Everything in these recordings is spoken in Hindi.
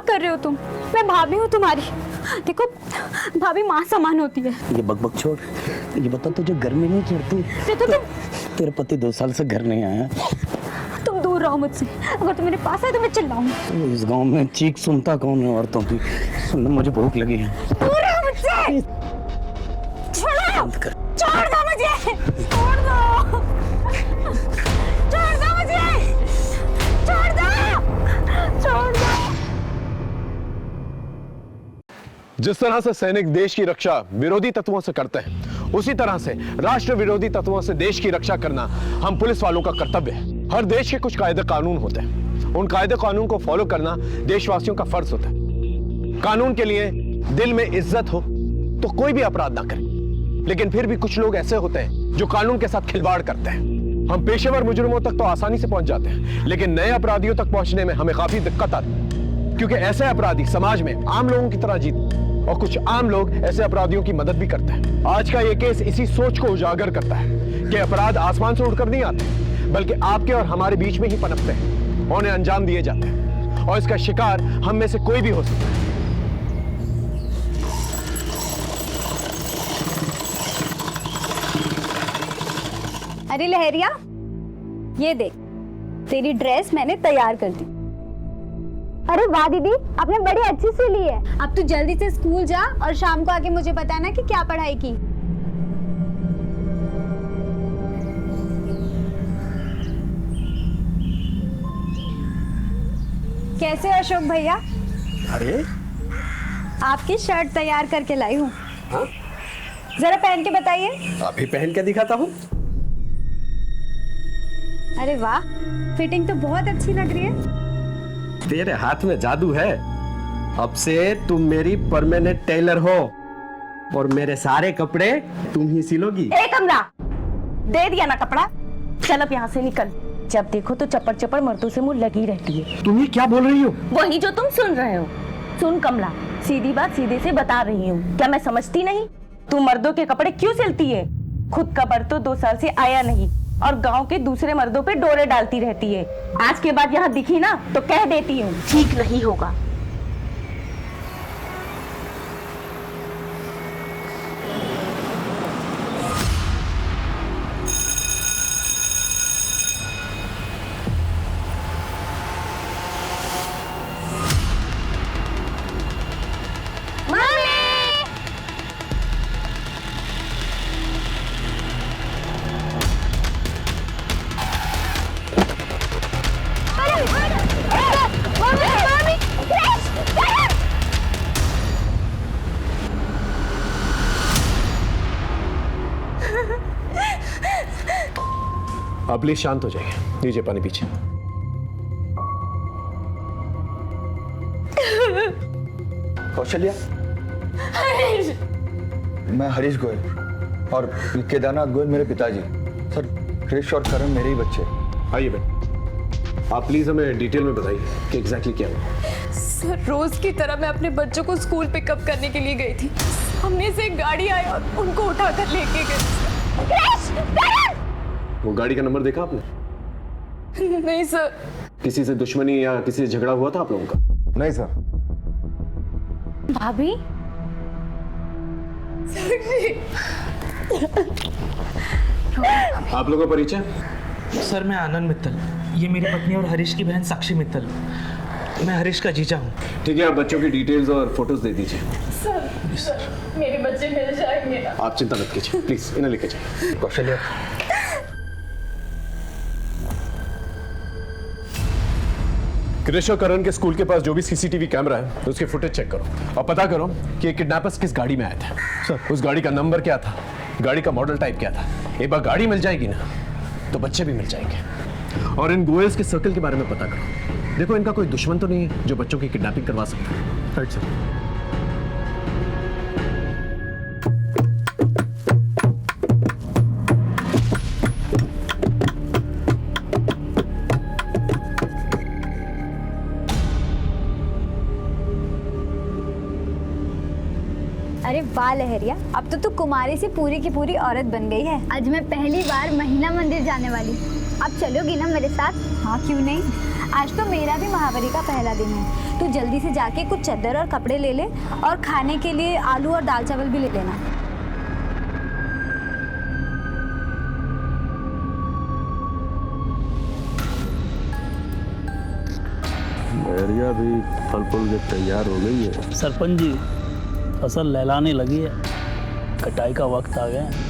कर रहे हो तुम? मैं भाभी हूँ तुम्हारी। देखो भाभी माँ समान होती है। ये बकबक छोड़, ये बता तुझे घर में नहीं चढ़ती? तेरे पति 2 साल से घर नहीं आया। तुम दूर रहो मुझसे, अगर तुम मेरे पास आए तो मैं चिल्लाऊंगी। इस गांव में चीख सुनता कौन है औरतों की? सुन, मुझे भूख लगी है। दूर रहो मुझसे। छोड़ो, छोड़ दो मुझे, छोड़ दो, छोड़ दो मुझे, छोड़ दो, छोड़ दो। जिस तरह से सैनिक देश की रक्षा विरोधी तत्वों से करते हैं, उसी तरह से राष्ट्र विरोधी तत्वों से देश की रक्षा करना हम पुलिस वालों का कर्तव्य है। हर देश के कुछ कायदे कानून होते हैं, उन कायदे कानून को फॉलो करना देशवासियों का फर्ज होता है। कानून के लिए दिल में इज्जत हो तो कोई भी अपराध ना करे, लेकिन फिर भी कुछ लोग ऐसे होते हैं जो कानून के साथ खिलवाड़ करते हैं। हम पेशेवर मुजरिमों तक तो आसानी से पहुंच जाते हैं, लेकिन नए अपराधियों तक पहुंचने में हमें काफी दिक्कत आती है, क्योंकि ऐसे अपराधी समाज में आम लोगों की तरह जीते और कुछ आम लोग ऐसे अपराधियों की मदद भी करते हैं। आज का ये केस इसी सोच को उजागर करता है कि अपराध आसमान से उड़कर नहीं आते, बल्कि आपके और हमारे बीच में ही पनपते हैं और उन्हें अंजाम दिए जाते हैं, और इसका शिकार हम में से कोई भी हो सकता है। अरे लहरिया, ये देख, तेरी ड्रेस मैंने तैयार कर दी। अरे वाह दीदी, आपने बड़ी अच्छी सी ली है। अब तू जल्दी से स्कूल जा और शाम को आके मुझे बताना कि क्या पढ़ाई की। कैसे हो अशोक भैया? अरे आपकी शर्ट तैयार करके लाई हूँ। हाँ? जरा पहन के बताइए। अभी पहन के दिखाता हूँ। अरे वाह, फिटिंग तो बहुत अच्छी लग रही है। तेरे हाथ में जादू है। अब से तुम मेरी परमानेंट टेलर हो और मेरे सारे कपड़े तुम ही सिलोगी। ए कमला, दे दिया ना कपड़ा, चल अब यहाँ से निकल। जब देखो तो चप्पड़ चप्पड़ मर्दों से मुंह लगी रहती है। तुम ये क्या बोल रही हो? वही जो तुम सुन रहे हो। सुन कमला, सीधी बात सीधे से बता रही हूँ, क्या मैं समझती नहीं? तू मर्दों के कपड़े क्यों सिलती है? खुद का बर तो 2 साल से आया नहीं और गांव के दूसरे मर्दों पे डोरे डालती रहती है। आज के बाद यहाँ दिखी ना तो कह देती हूँ, ठीक नहीं होगा। आप प्लीज शांत हो जाइए, लीजिए पानी पीछे। कौशल्या, मैं हरीश गोयल और केदारनाथ गोयल मेरे पिताजी। सर, क्रिश और करण मेरे ही बच्चे। आइए बेटा, आप प्लीज हमें डिटेल में बताइए कि एग्जैक्टली क्या हुआ। सर, रोज की तरह मैं अपने बच्चों को स्कूल पिकअप करने के लिए गई थी। सामने से एक गाड़ी आई और उनको उठाकर लेके गई। वो गाड़ी का नंबर देखा आपने? नहीं सर। किसी से दुश्मनी या किसी से झगड़ा हुआ था आप लोगों का? नहीं सर। भाभी, आप लोगों का परिचय? सर, मैं आनंद मित्तल, ये मेरी पत्नी और हरीश की बहन साक्षी मित्तल। मैं हरीश का जीजा हूँ। ठीक है, आप बच्चों की डिटेल्स और फोटोज दे दीजिए। सर, मेरे बच्चे मिल जाएंगे ना? आप चिंता मत कीजिए, प्लीज इन्हें लेके जाइए। कौशल्या, कृष और करण के स्कूल के पास जो भी सीसीटीवी कैमरा है उसके फुटेज चेक करो और पता करो कि किडनैपर्स किस गाड़ी में आए थे। सर, उस गाड़ी का नंबर क्या था, गाड़ी का मॉडल टाइप क्या था। एक बार गाड़ी मिल जाएगी ना तो बच्चे भी मिल जाएंगे। और इन गोयल्स के सर्कल के बारे में पता करो। देखो, इनका कोई दुश्मन तो नहीं है जो बच्चों की किडनैपिंग करवा सकता है। Right sir. अरे वाह लहरिया, अब तो तू कुमारी से पूरी की पूरी औरत बन गई है। आज मैं पहली बार महिला मंदिर जाने वाली। अब चलोगी ना मेरे साथ? हाँ क्यों नहीं। आज तो मेरा भी महावारी का पहला दिन है। तू जल्दी से जाके कुछ चादर और कपड़े ले ले और खाने के लिए आलू और दाल चावल भी ले लेना। लहरिया भी फल फूल के तैयार हो गई है। सरपंच जी, फसल लहलाने लगी है, कटाई का वक्त आ गया है।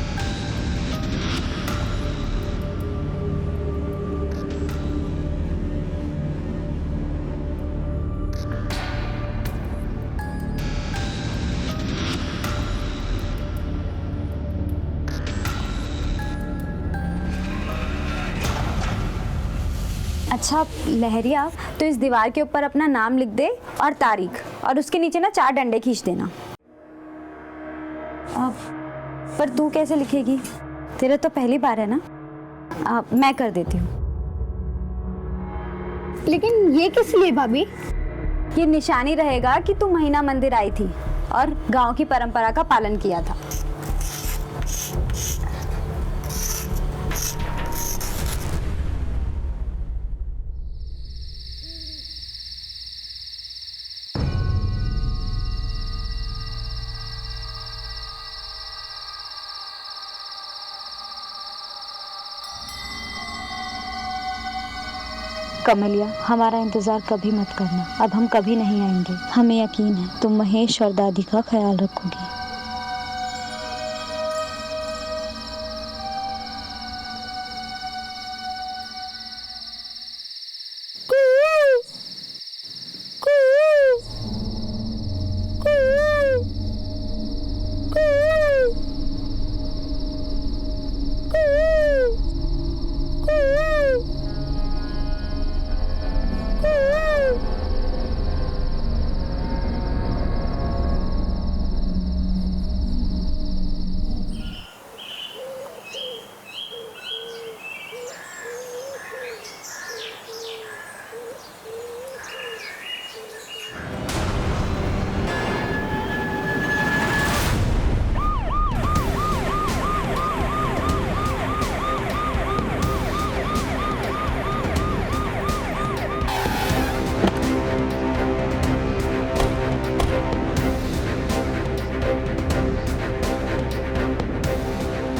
अच्छा लहरिया, तो इस दीवार के ऊपर अपना नाम लिख दे और तारीख, और उसके नीचे ना 4 डंडे खींच देना। पर तू कैसे लिखेगी? तेरा तो पहली बार है ना। मैं कर देती हूँ। लेकिन ये किस लिए भाभी? ये निशानी रहेगा कि तू महीना मंदिर आई थी और गांव की परंपरा का पालन किया था। कमलिया, हमारा इंतजार कभी मत करना। अब हम कभी नहीं आएंगे। हमें यकीन है तुम महेश और दादी का ख्याल रखोगी।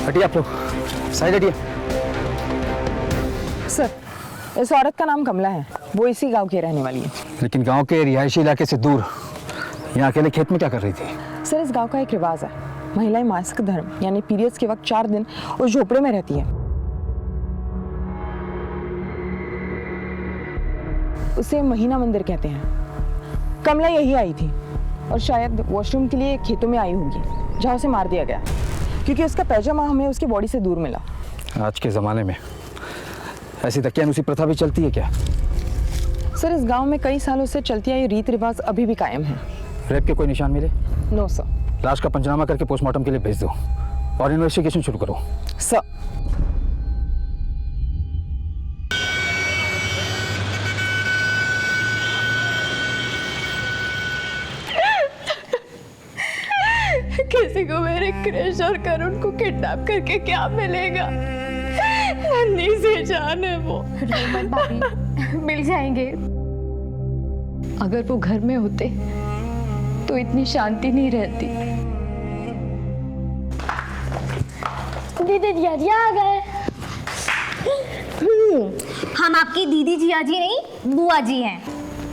हटिए आप लोग, साइड हटिए। सर, इस औरत का नाम कमला है। वो इसी गांव की रहने वाली है। लेकिन गांव के रिहायशी इलाके से दूर यहाँ अकेले खेत में क्या कर रही थी? सर, इस गांव का एक रिवाज है। महिलाएं मासिक धर्म यानी पीरियड्स के वक्त 4 दिन उस झोपड़े में रहती है। उसे महीना मंदिर कहते हैं। कमला यही आई थी और शायद वॉशरूम के लिए खेतों में आई होगी, जहाँ उसे मार दिया गया क्योंकि उसका पैजामा हमें उसकी बॉडी से दूर मिला। आज के ज़माने में ऐसी दकियानुसी प्रथा भी चलती है क्या? सर, इस गांव में कई सालों से चलती आई रीत रिवाज अभी भी कायम है। रेप के कोई निशान मिले? No sir. लाश का पंचनामा करके पोस्टमार्टम के लिए भेज दो और इन्वेस्टिगेशन शुरू करो। सर, किसी को मेरे क्रिश और करुण को किडनैप करके क्या मिलेगा? नन्ही सी जान है वो। मत भाभी, मिल जाएंगे। अगर वो घर में होते तो इतनी शांति नहीं रहती। दीदी जी आ गए। हम आपकी दीदी जिया जी नहीं, बुआ जी हैं।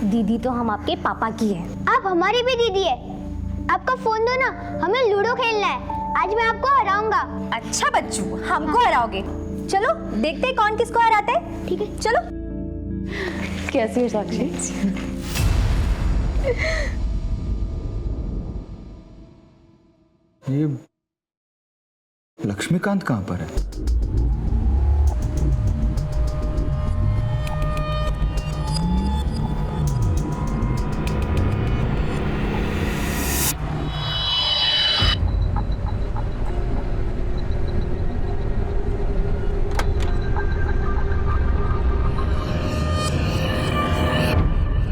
दीदी तो हम आपके पापा की है। आप हमारी भी दीदी है। आपका फोन दो ना, हमें लूडो खेलना है। आज मैं आपको हराऊंगा। अच्छा बच्चू, हमको हराओगे? चलो देखते हैं कौन किसको हराता है। ठीक है, चलो। कैसी है साक्षी? ये लक्ष्मीकांत कहाँ पर है?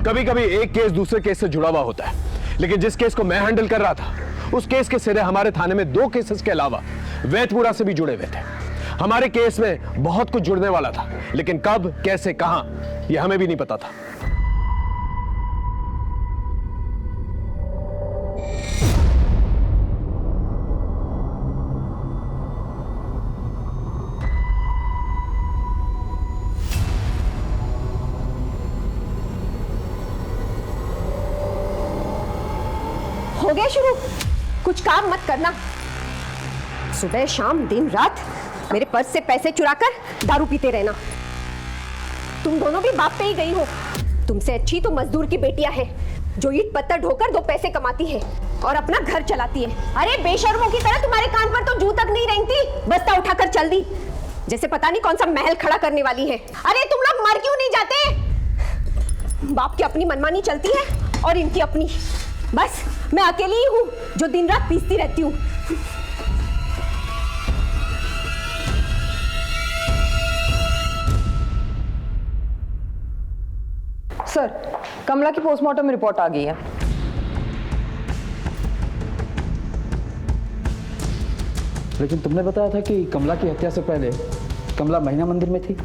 कभी कभी एक केस दूसरे केस से जुड़ा हुआ होता है, लेकिन जिस केस को मैं हैंडल कर रहा था उस केस के सिरे हमारे थाने में 2 केसेस के अलावा वैतपुरा से भी जुड़े हुए थे। हमारे केस में बहुत कुछ जुड़ने वाला था, लेकिन कब, कैसे, कहां, यह हमें भी नहीं पता था। हो गया शुरू, कुछ काम मत करना। सुबह शाम दिन रात मेरे पर्स से पैसे चुराकर दारू पीते रहना। तुम दोनों भी बाप पे ही गई हो। तुमसे अच्छी तो मजदूर की बेटियां हैं जो ईंट पत्थर ढोकर 2 पैसे कमाती है और अपना घर चलाती है। अरे बेशर्मों की तरह तुम्हारे कान पर तो जू तक नहीं रेंगती, बस्ता उठाकर चल दी जैसे पता नहीं कौन सा महल खड़ा करने वाली है। अरे तुम लोग मर क्यों नहीं जाते? बाप की अपनी मनमानी चलती है और इनकी अपनी। बस मैं अकेली ही हूं जो दिन रात पीसती रहती हूं। सर, कमला की पोस्टमार्टम रिपोर्ट आ गई है। लेकिन तुमने बताया था कि कमला की हत्या से पहले कमला महिला मंदिर में थी,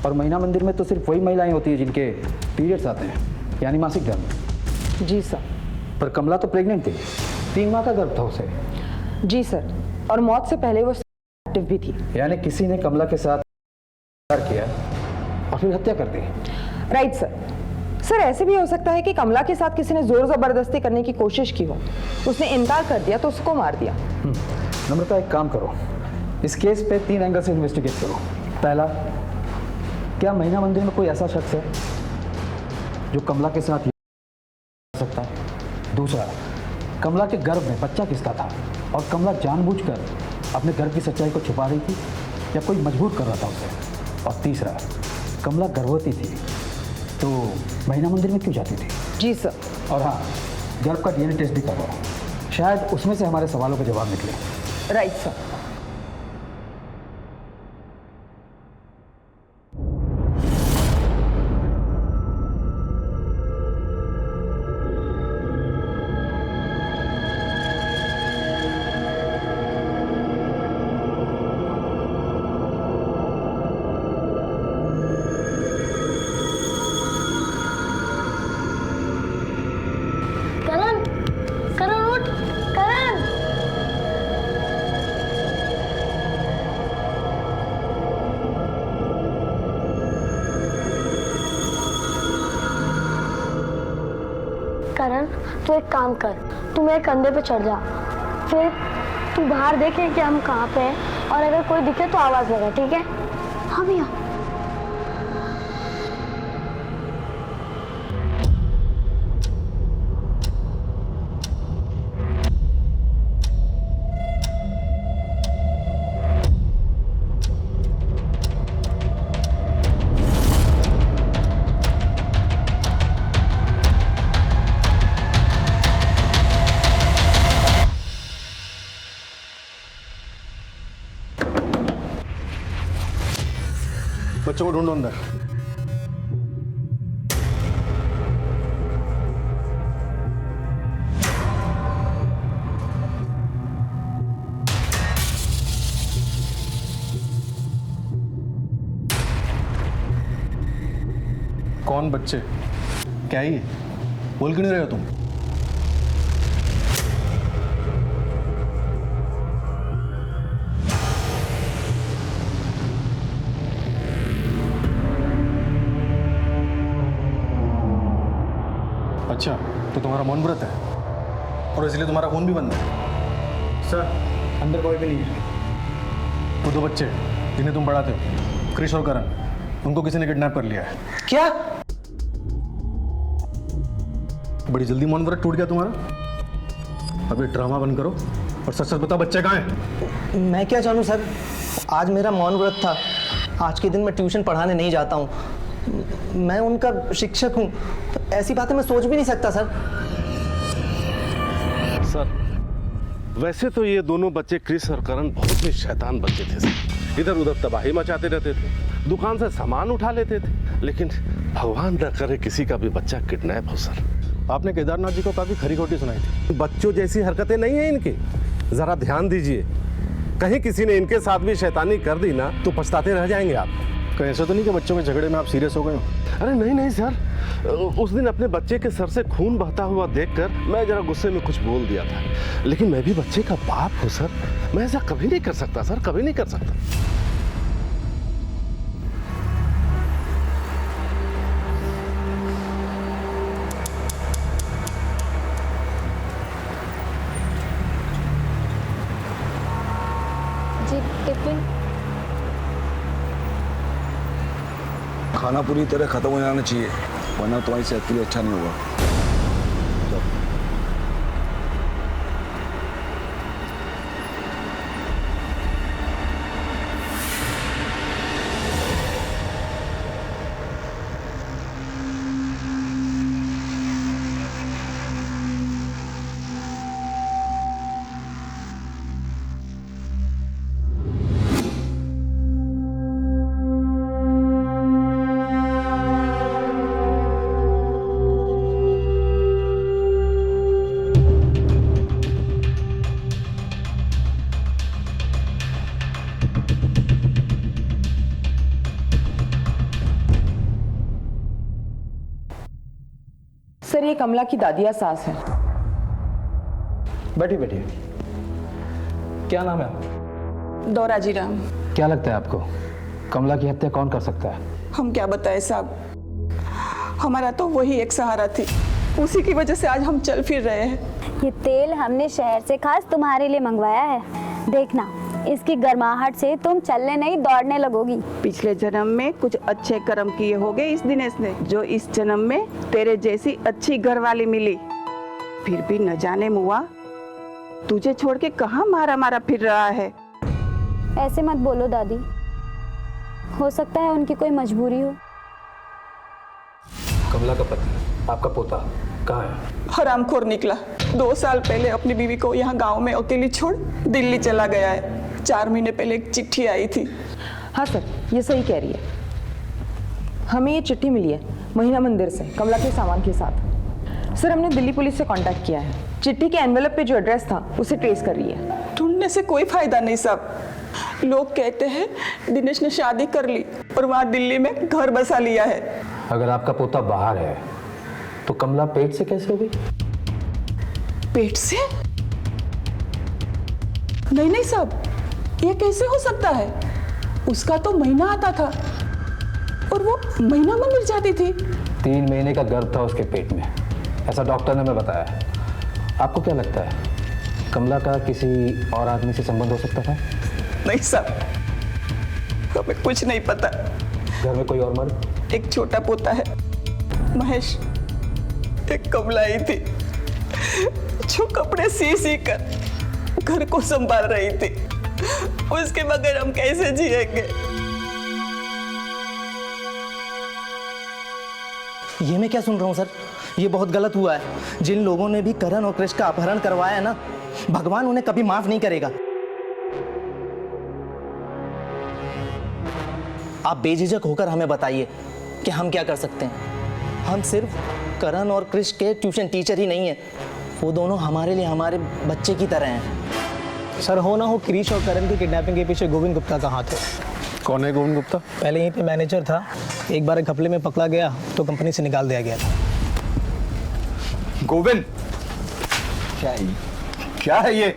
और महिला मंदिर में तो सिर्फ वही महिलाएं होती हैं जिनके पीरियड्स आते हैं, यानी मासिक धर्म। जी सर। पर कमला तो प्रेग्नेंट थी, 3 माह का गर्भ था उसे। जी सर, और मौत से पहले वो एक्टिव भी थी। यानी किसी ने कमला के साथ किया और फिर हत्या कर दी। Right sir. सर, ऐसे भी हो सकता है कि कमला के साथ किसी ने जोर जबरदस्ती करने की कोशिश की हो, उसने इनकार कर दिया तो उसको मार दिया। नम्रता, एक काम करो, इस केस पे 3 एंगल से इन्वेस्टिगेट करो। पहला, क्या महिला मंदिर में कोई ऐसा शख्स है जो कमला के साथ सकता है? दूसरा, कमला के गर्भ में बच्चा किसका था और कमला जानबूझकर अपने गर्भ की सच्चाई को छुपा रही थी या कोई मजबूर कर रहा था उसे? और तीसरा, कमला गर्भवती थी तो महिला मंदिर में क्यों जाती थी? जी सर। और हाँ, गर्भ का DNA टेस्ट भी करवाओ, शायद उसमें से हमारे सवालों के जवाब निकले। Right sir. करण, तू एक काम कर, तू मेरे कंधे पे चढ़ जा, फिर तू बाहर देखे कि हम कहाँ पे हैं और अगर कोई दिखे तो आवाज लगा, ठीक है? हाँ भैया। बच्चों को ढूंढो अंदर। कौन बच्चे? क्या ही बोल क्यों नहीं रहे हो तुम? अच्छा, तो तुम्हारा मौन व्रत है और इसलिए तुम्हारा खून भी बंद है? सर, अंदर कोई भी नहीं है। वो 2 बच्चे जिन्हें तुम पढ़ाते हो, क्रिश और करण, उनको किसी ने किडनैप कर लिया है। क्या? बड़ी जल्दी मौन व्रत टूट गया तुम्हारा? अब ये ड्रामा बंद करो और सच सच बताओ, बच्चे कहाँ हैं? मैं क्या जानूं सर, आज मेरा मौन व्रत था। आज के दिन मैं ट्यूशन पढ़ाने नहीं जाता हूँ, मैं उनका शिक्षक हूँ, तो ऐसी बातें मैं सोच भी नहीं सकता सर। सर, वैसे तो ये दोनों बच्चे क्रिस और करण बहुत ही शैतान बच्चे थे सर। इधर उधर तबाही मचाते रहते थे, दुकान से सामान उठा लेते थे, लेकिन भगवान न करे किसी का भी बच्चा किडनैप हो सर। आपने केदारनाथ जी को काफी खरी खोटी सुनाई थी। बच्चों जैसी हरकतें नहीं है इनकी, जरा ध्यान दीजिए। कहीं किसी ने इनके साथ भी शैतानी कर दी ना तो पछताते रह जाएंगे आप। कहीं ऐसा तो नहीं कि बच्चों के झगड़े में आप सीरियस हो गए हो? अरे नहीं नहीं सर, उस दिन अपने बच्चे के सर से खून बहता हुआ देखकर मैं जरा गुस्से में कुछ बोल दिया था, लेकिन मैं भी बच्चे का बाप हूँ सर, मैं ऐसा कभी नहीं कर सकता सर, कभी नहीं कर सकता। जी टिफिन। खाना पूरी तरह खत्म हो जाना चाहिए, वरना तुम्हारी सेहत के लिए अच्छा नहीं होगा। सर ये कमला की दादिया सास है। बैठिए बैठिए। क्या नाम है आपका? दौराजी राम। क्या लगता है आपको कमला की हत्या कौन कर सकता है? हम क्या बताएं साहब, हमारा तो वही एक सहारा थी, उसी की वजह से आज हम चल फिर रहे हैं। ये तेल हमने शहर से खास तुम्हारे लिए मंगवाया है, देखना इसकी गर्माहट से तुम चलने नहीं दौड़ने लगोगी। पिछले जन्म में कुछ अच्छे कर्म किए होंगे इस दिनेश ने, जो इस जन्म में तेरे जैसी अच्छी घरवाली मिली। फिर भी न जाने मुआ तुझे छोड़ के कहाँ मारा मारा फिर रहा है। ऐसे मत बोलो दादी, हो सकता है उनकी कोई मजबूरी हो। कमला का पति आपका पोता कहाँ है? हरामखोर निकला, 2 साल पहले अपनी बीवी को यहाँ गांव में अकेली छोड़ दिल्ली चला गया है। 4 महीने पहले एक चिट्ठी आई थी। हाँ सर, ये सही कह रही है। हमें ये चिट्ठी मिली है महीना मंदिर से, कमला के सामान के साथ। सर हमने दिल्ली पुलिस से कांटेक्ट किया है, चिट्ठी के एनवेलप पे जो एड्रेस था उसे ट्रेस कर रही है। ढूंढने से कोई फायदा नहीं साहब, लोग कहते हैं दिनेश ने शादी कर ली और वहाँ दिल्ली में घर बसा लिया है। अगर आपका पोता बाहर है तो कमला पेट से कैसे हो गई? पेट से? नहीं नहीं साहब, ये कैसे हो सकता है? उसका तो महीना आता था और वो महीना मंदिर जाती थी। 3 महीने का गर्भ था उसके पेट में, ऐसा डॉक्टर ने हमें बताया। आपको क्या लगता है कमला का किसी और आदमी से संबंध हो सकता था? नहीं साहब, हमें कुछ नहीं पता। घर में कोई और मर्द? एक छोटा पोता है महेश, एक कमला आई थी जो कपड़े सी कर घर को संभाल रही थी। उसके बगैर हम कैसे जिएंगे? ये मैं क्या सुन रहा हूँ सर, ये बहुत गलत हुआ है। जिन लोगों ने भी करण और कृष्ण का अपहरण करवाया है ना, भगवान उन्हें कभी माफ नहीं करेगा। आप बेझिझक होकर हमें बताइए कि हम क्या कर सकते हैं। हम सिर्फ करण और कृष्ण के ट्यूशन टीचर ही नहीं है, वो दोनों हमारे लिए हमारे बच्चे की तरह हैं। सर हो ना हो क्रिश और करण की किडनैपिंग के पीछे गोविंद गुप्ता का हाथ है। कौन है गोविंद गुप्ता? पहले यहीं पे मैनेजर था, एक बार घपले में पकड़ा गया तो कंपनी से निकाल दिया गया था। गोविंद, क्या है ये?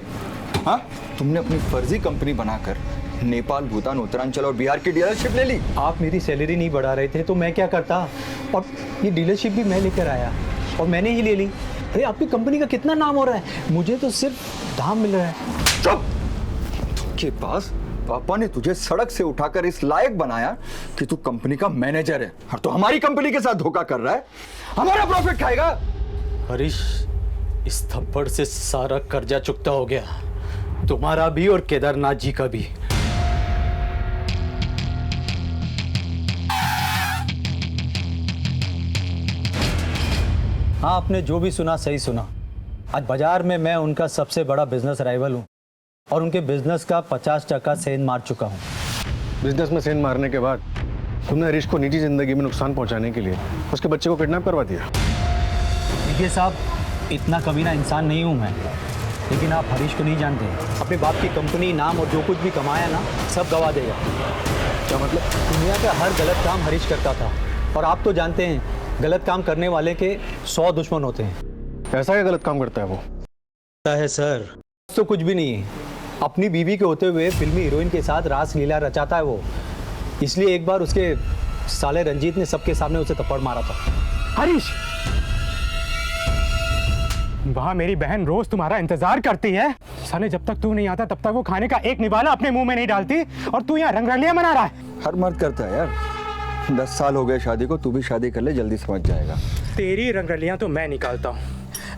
हाँ, तुमने अपनी फर्जी कंपनी बनाकर नेपाल, भूटान, उत्तरांचल और बिहार की डीलरशिप ले ली। आप मेरी सैलरी नहीं बढ़ा रहे थे तो मैं क्या करता, और ये डीलरशिप भी मैं लेकर आया और मैंने ही ले ली। अरे आपकी कंपनी का कितना नाम हो रहा है, मुझे तो सिर्फ दाम मिल रहा है। चुप! के पास पापा ने तुझे सड़क से उठाकर इस लायक बनाया कि तू कंपनी का मैनेजर है, और तो हमारी कंपनी के साथ धोखा कर रहा है, हमारा प्रॉफिट खाएगा। हरीश, इस थप्पड़ से सारा कर्जा चुकता हो गया, तुम्हारा भी और केदारनाथ जी का भी। हाँ, आपने जो भी सुना सही सुना। आज बाजार में मैं उनका सबसे बड़ा बिजनेस राइवल हूँ और उनके बिजनेस का 50% सेंध मार चुका हूँ। बिजनेस में सेंध मारने के बाद तुमने हरीश को निजी जिंदगी में नुकसान पहुंचाने के लिए उसके बच्चे को किडनैप करवा दिया। देखिए साहब, इतना कमीना इंसान नहीं हूँ मैं। लेकिन आप हरीश को नहीं जानते। अपने बाप की कंपनी, नाम और जो कुछ भी कमाया ना, सब गवा देगा। क्या मतलब? दुनिया का हर गलत काम हरीश करता था, और आप तो जानते हैं गलत काम करने वाले के 100 दुश्मन होते हैं। ऐसा क्या गलत काम करता है वो? है सर, तो कुछ भी नहीं है। अपनी बीवी के होते हुए फिल्मी हीरोइन के साथ रास लीला रचाता है वो। इसलिए एक बार उसके साले रंजीत ने सबके सामने उसे थप्पड़ मारा था। हरीश, वहां मेरी बहन रोज तुम्हारा इंतजार करती है। साले जब तक तू नहीं आता तब तक वो खाने का एक निवाला अपने मुंह में नहीं डालती, और तू यहाँ रंगरलियां मना रहा है। हर मर्द करता है यार। 10 साल हो गए शादी को, तू भी शादी कर ले, जल्दी समझ जाएगा। तेरी रंगरलियां तो मैं निकालता हूँ।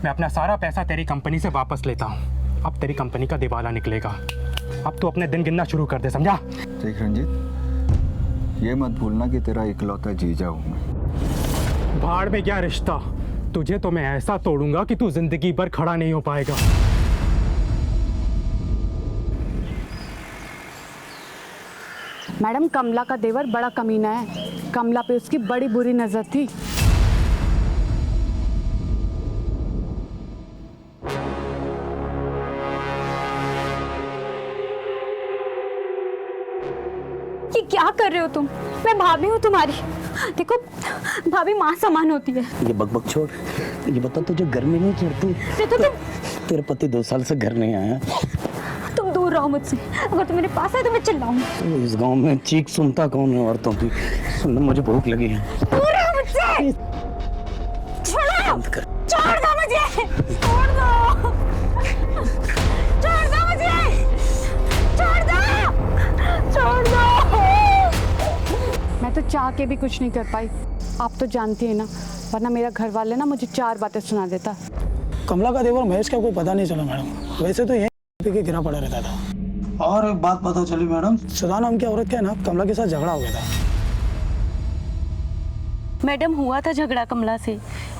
मैं अपना सारा पैसा तेरी कंपनी से वापस लेता हूँ। अब तेरी कंपनी का दिवाला निकलेगा। अब तू अपने दिन गिनना शुरू कर दे, समझा? देख रंजीत, ये मत भूलना कि तेरा इकलौता जीजा हूँ मैं। भाड़ में क्या रिश्ता, तुझे तो मैं ऐसा तोड़ूंगा कि तू जिंदगी भर खड़ा नहीं हो पाएगा। मैडम, कमला का देवर बड़ा कमीना है। कमला पे उसकी बड़ी बुरी नजर थी। ये क्या कर रहे हो तुम? मैं भाभी हूँ तुम्हारी। देखो, भाभी माँ समान होती है। ये बकबक छोड़, ये बता तुझे घर में नहीं चढ़ती? तेरे पति 2 साल से घर नहीं आया। तुम दूर रहो मुझसे। अगर तुम मेरे पास आए तो मैं चिल्लाऊंगी। तो इस गांव में चीख सुनता कौन है औरतों की? सुन, मुझे भूख लगी है। दूर रहो मुझसे। छोड़ो, छोड़ दो मुझे, छोड़ दो, छोड़ दो मुझे, छोड़ दो, छोड़ दो। मैं तो चाह के भी कुछ नहीं कर पाई। आप तो जानती है ना, वरना मेरा घर वाले ना मुझे 4 बातें सुना देता। कमला का देवर महेश का कोई पता नहीं चला मैडम। वैसे तो यहीं पे गिरा पड़ा रहता था। और एक बात पता चली मैडम, सुधा नाम की औरत का है ना, कमला के साथ झगड़ा हो गया था। मैडम, हुआ था झगड़ा कमला से।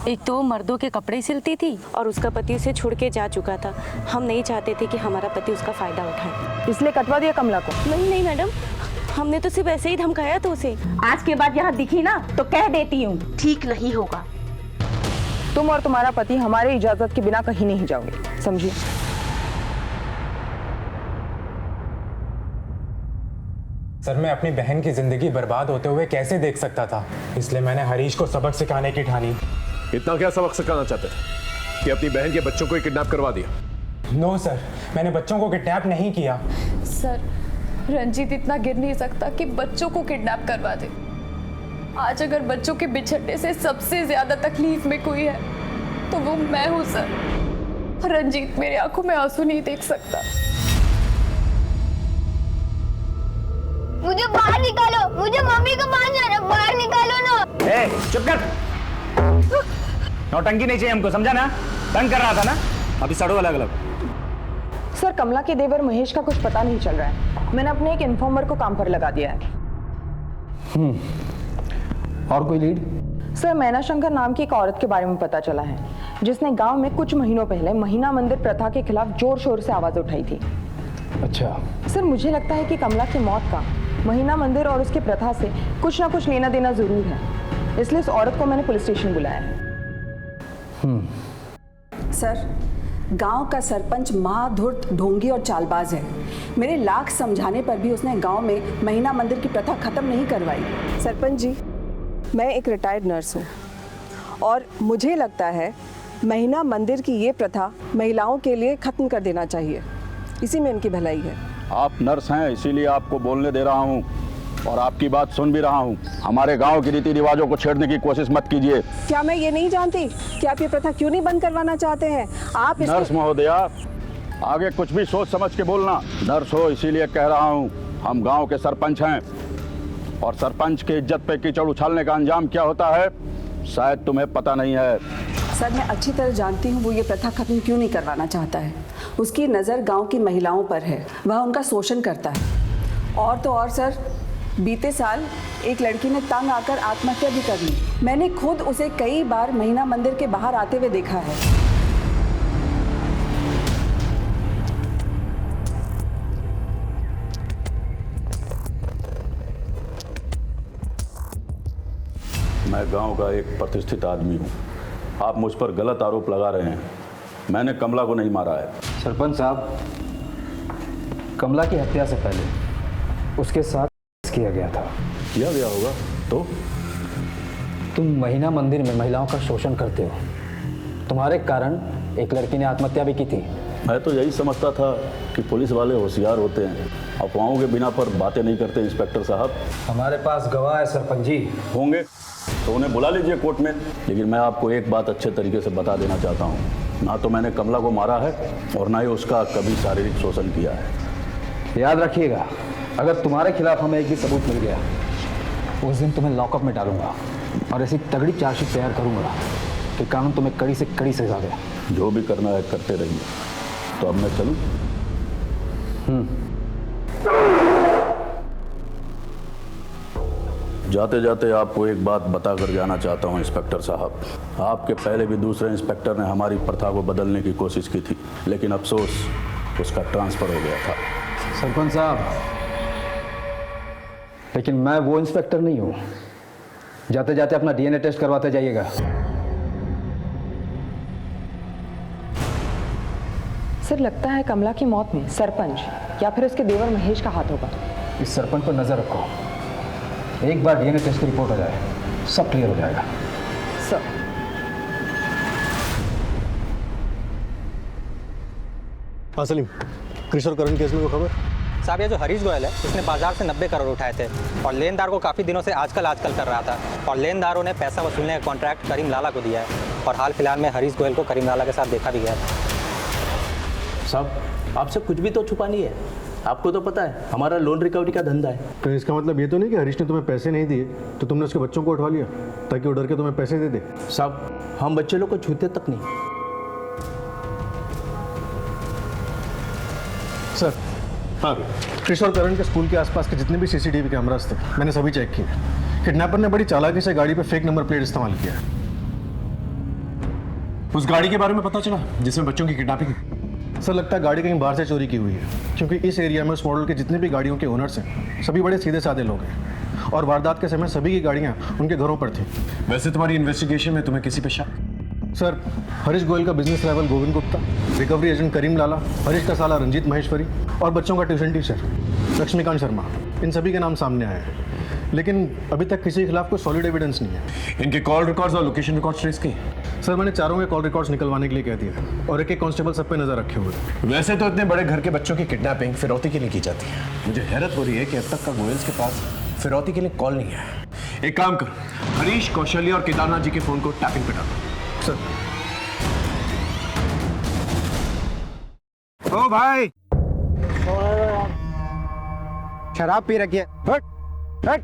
एक तो मर्दों के कपड़े सिलती थी और उसका पति उसे छोड़ के जा चुका था। हम नहीं चाहते थे कि हमारा पति उसका फायदा उठाए, इसलिए कटवा दिया कमला को। नहीं मैडम, हमने तो सिर्फ ऐसे ही धमकाया था उसे। आज के बाद यहाँ दिखी ना तो कह देती हूँ, ठीक नहीं होगा। तुम और तुम्हारा पति हमारे इजाजत के बिना कहीं नहीं जाओगे, समझिए? सर, मैं अपनी बहन की जिंदगी बर्बाद होते हुए कैसे देख सकता था, इसलिए मैंने हरीश को सबक सिखाने की ठानी। इतना क्या सबक सिखाना चाहते थे कि अपनी बहन के बच्चों को ही किडनैप करवा दिया? नो सर, मैंने बच्चों को किडनैप नहीं किया। सर, रंजीत इतना गिर नहीं सकता कि बच्चों को किडनैप करवा दे। आज अगर बच्चों के बिछड़ने से सबसे ज्यादा तकलीफ में कोई है तो वो मैं हूँ सर। रंजीत मेरी आंखों में आंसू नहीं देख सकता। मुझे बाहर निकालो, मुझे मम्मी को पास जाना, बाहर निकालो ना। ए, चुप कर। नौटंकी नहीं चाहिए हमको, समझा ना? तंग कर रहा था ना, अभी सड़ो अलग अलग। सर, कमला के देवर महेश का कुछ पता नहीं चल रहा है। मैंने अपने एक इन्फॉर्मर को काम पर लगा दिया है। और कोई लीड? सर, मैना शंकर नाम की एक औरत के बारे में पता चला है, जिसने गांव में कुछ महीनों पहले महीना मंदिर प्रथा के खिलाफ जोर शोर से आवाज उठाई थी। अच्छा। सर, मुझे लगता है कि कमला की मौत का महीना मंदिर और उसके प्रथा से कुछ ना कुछ लेना देना जरूर है, इसलिए इस औरत को मैंने पुलिस स्टेशन बुलाया है। सर, गांव का सरपंच महाधूर्त, ढोंगी और चालबाज है। मेरे लाख समझाने पर भी उसने गांव में महीना मंदिर की प्रथा खत्म नहीं करवाई। सरपंच जी, मैं एक रिटायर्ड नर्स हूँ और मुझे लगता है महीना मंदिर की ये प्रथा महिलाओं के लिए खत्म कर देना चाहिए। इसी में इनकी भलाई है। आप नर्स हैं, इसीलिए आपको बोलने दे रहा हूँ और आपकी बात सुन भी रहा हूँ। हमारे गांव के रीति रिवाजों को छेड़ने की कोशिश मत कीजिए। क्या मैं ये नहीं जानती कि आप ये प्रथा क्यों नहीं बंद करवाना चाहते हैं? आप नर्स महोदया, आगे कुछ भी सोच समझ के बोलना। नर्स हो इसीलिए कह रहा हूँ, हम गांव के सरपंच हैं और सरपंच की इज्जत पे कीचड़ उछालने का अंजाम क्या होता है शायद तुम्हें पता नहीं है। सर, मैं अच्छी तरह जानती हूँ वो ये प्रथा खत्म क्यों नहीं करवाना चाहता है। उसकी नज़र गांव की महिलाओं पर है, वह उनका शोषण करता है। और तो और सर, बीते साल एक लड़की ने तंग आकर आत्महत्या भी कर ली। मैंने खुद उसे कई बार महीना मंदिर के बाहर आते हुए देखा है। मैं गांव का एक प्रतिष्ठित आदमी हूं। आप मुझ पर गलत आरोप लगा रहे हैं। मैंने कमला को नहीं मारा है। सरपंच साहब, कमला की हत्या से पहले उसके साथ किया गया था। किया गया होगा तो? तुम महीना मंदिर में महिलाओं का शोषण करते हो। तुम्हारे कारण एक लड़की ने आत्महत्या भी की थी। मैं तो यही समझता था कि पुलिस वाले होशियार होते हैं, अफवाहों के बिना पर बातें नहीं करते। इंस्पेक्टर साहब, हमारे पास गवाह है सरपंच जी। होंगे तो उन्हें बुला लीजिए कोर्ट में। लेकिन मैं आपको एक बात अच्छे तरीके से बता देना चाहता हूँ, ना तो मैंने कमला को मारा है और ना ही उसका कभी शारीरिक शोषण किया है। याद रखिएगा, अगर तुम्हारे खिलाफ हमें एक भी सबूत मिल गया, उस दिन तुम्हें लॉकअप में डालूंगा और ऐसी तगड़ी चार्जशीट तैयार करूंगा कि कानून तुम्हें कड़ी से कड़ी सजा दे। जो भी करना है करते रहिए। तो अब मैं चलूं? जाते जाते आपको एक बात बताकर जाना चाहता हूं इंस्पेक्टर साहब। आपके पहले भी दूसरे इंस्पेक्टर ने हमारी प्रथा को बदलने की कोशिश की थी, लेकिन अफसोस उसका ट्रांसफर हो गया था। सरपंच साहब, लेकिन मैं वो इंस्पेक्टर नहीं हूं। जाते जाते अपना डीएनए टेस्ट करवाते जाइएगा। सर, लगता है कमला की मौत में सरपंच या फिर उसके देवर महेश का हाथ होगा। इस सरपंच पर नजर रखो। एक बार डीएनए टेस्ट की रिपोर्ट आ जाए, सब क्लियर हो जाएगा। सर, हाँ सलीम, क्रिश और करण केस में कोई खबर? साहब, ये जो हरीश गोयल है, उसने बाजार से 90 करोड़ उठाए थे और लेनदार को काफ़ी दिनों से आजकल कर रहा था और लेनदारों ने पैसा वसूलने का कॉन्ट्रैक्ट करीम लाला को दिया है और हाल फिलहाल में हरीश गोयल को करीम लाला के साथ देखा भी गया था। साहब, आपसे कुछ भी तो छुपा नहीं है। आपको तो पता है हमारा लोन रिकवरी का धंधा है। तो इसका मतलब ये तो नहीं कि हरीश ने तुम्हें पैसे नहीं दिए तो तुमने उसके बच्चों को उठवा लिया ताकि वो डर के तुम्हें पैसे दे दे? साहब, हम बच्चे लोग को छूते तक नहीं। सर, हाँ, क्रिश और करण के स्कूल के आसपास के जितने भी सीसीटीवी कैमरास थे, मैंने सभी चेक किए। किडनैपर ने बड़ी चालाकी से गाड़ी पे फेक नंबर प्लेट इस्तेमाल किया। उस गाड़ी के बारे में पता चला जिसमें बच्चों की किडनैपिंग। सर, लगता है गाड़ी कहीं बाहर से चोरी की हुई है, क्योंकि इस एरिया में उस मॉडल के जितने भी गाड़ियों के ओनर्स हैं, सभी बड़े सीधे साधे लोग हैं और वारदात के समय सभी की गाड़ियां उनके घरों पर थी। वैसे तुम्हारी इन्वेस्टिगेशन में तुम्हें किसी पे शक? सर, हरीश गोयल का business rival Govind Gupta, recovery agent Karim Lala, Harish का साला रंजीत महेश्वरी और बच्चों का ट्यूशन टीचर लक्ष्मीकांत शर्मा, इन सभी के नाम सामने आए हैं। लेकिन अभी तक किसी के खिलाफ कोई सॉलिड एविडेंस नहीं है। इनके कॉल रिकॉर्ड्स और लोकेशन रिकॉर्ड्स ट्रेस किए? सर, मैंने चारों के कॉल रिकॉर्ड्स निकलवाने के लिए कह दिया और एक एक कांस्टेबल सब पे नजर रखे हुए। वैसे तो इतने बड़े घर के बच्चों की किडनैपिंग फिरौती के लिए की जाती है। मुझे हैरत हो रही है कि अब तक का गोयल्स के पास फिरौती के लिए कॉल नहीं है। एक काम कर, हरीश, कौशल्या और केदारनाथ जी के फोन को टैपिंग पे डालो। सर। ओ भाई, शराब पी रखी है। हट हट।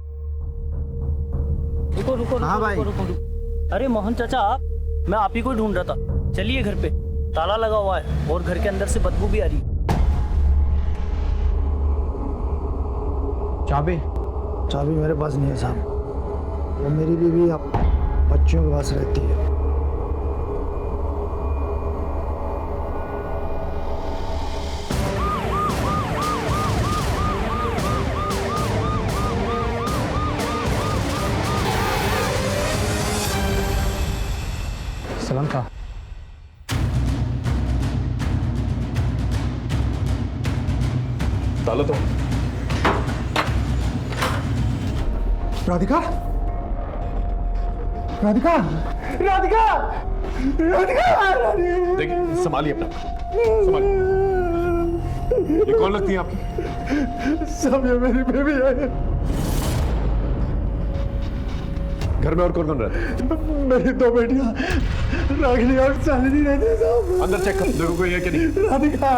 रुको रुको हाँ भाई। रुको, रुको। अरे मोहन चाचा, आप, मैं आप ही को ढूंढ रहा था। चलिए घर पे, ताला लगा हुआ है और घर के अंदर से बदबू भी आ रही। चाबी मेरे पास नहीं है साहब, वो मेरी बीवी आप बच्चों के पास रहती है। सलाम था। ताला तो। राधिका, राधिका, राधिका, राधिका। देखिए, संभालिए अपना, संभालिए। ये कौन लगती है आपकी? सब ये मेरी बेबी है। घर में और कौन कौन रहता है? मेरी दो बेटियां रागिनी और शालिनी रहती साहब। अंदर चेक कर, देखो कोई है कि नहीं। राधिका,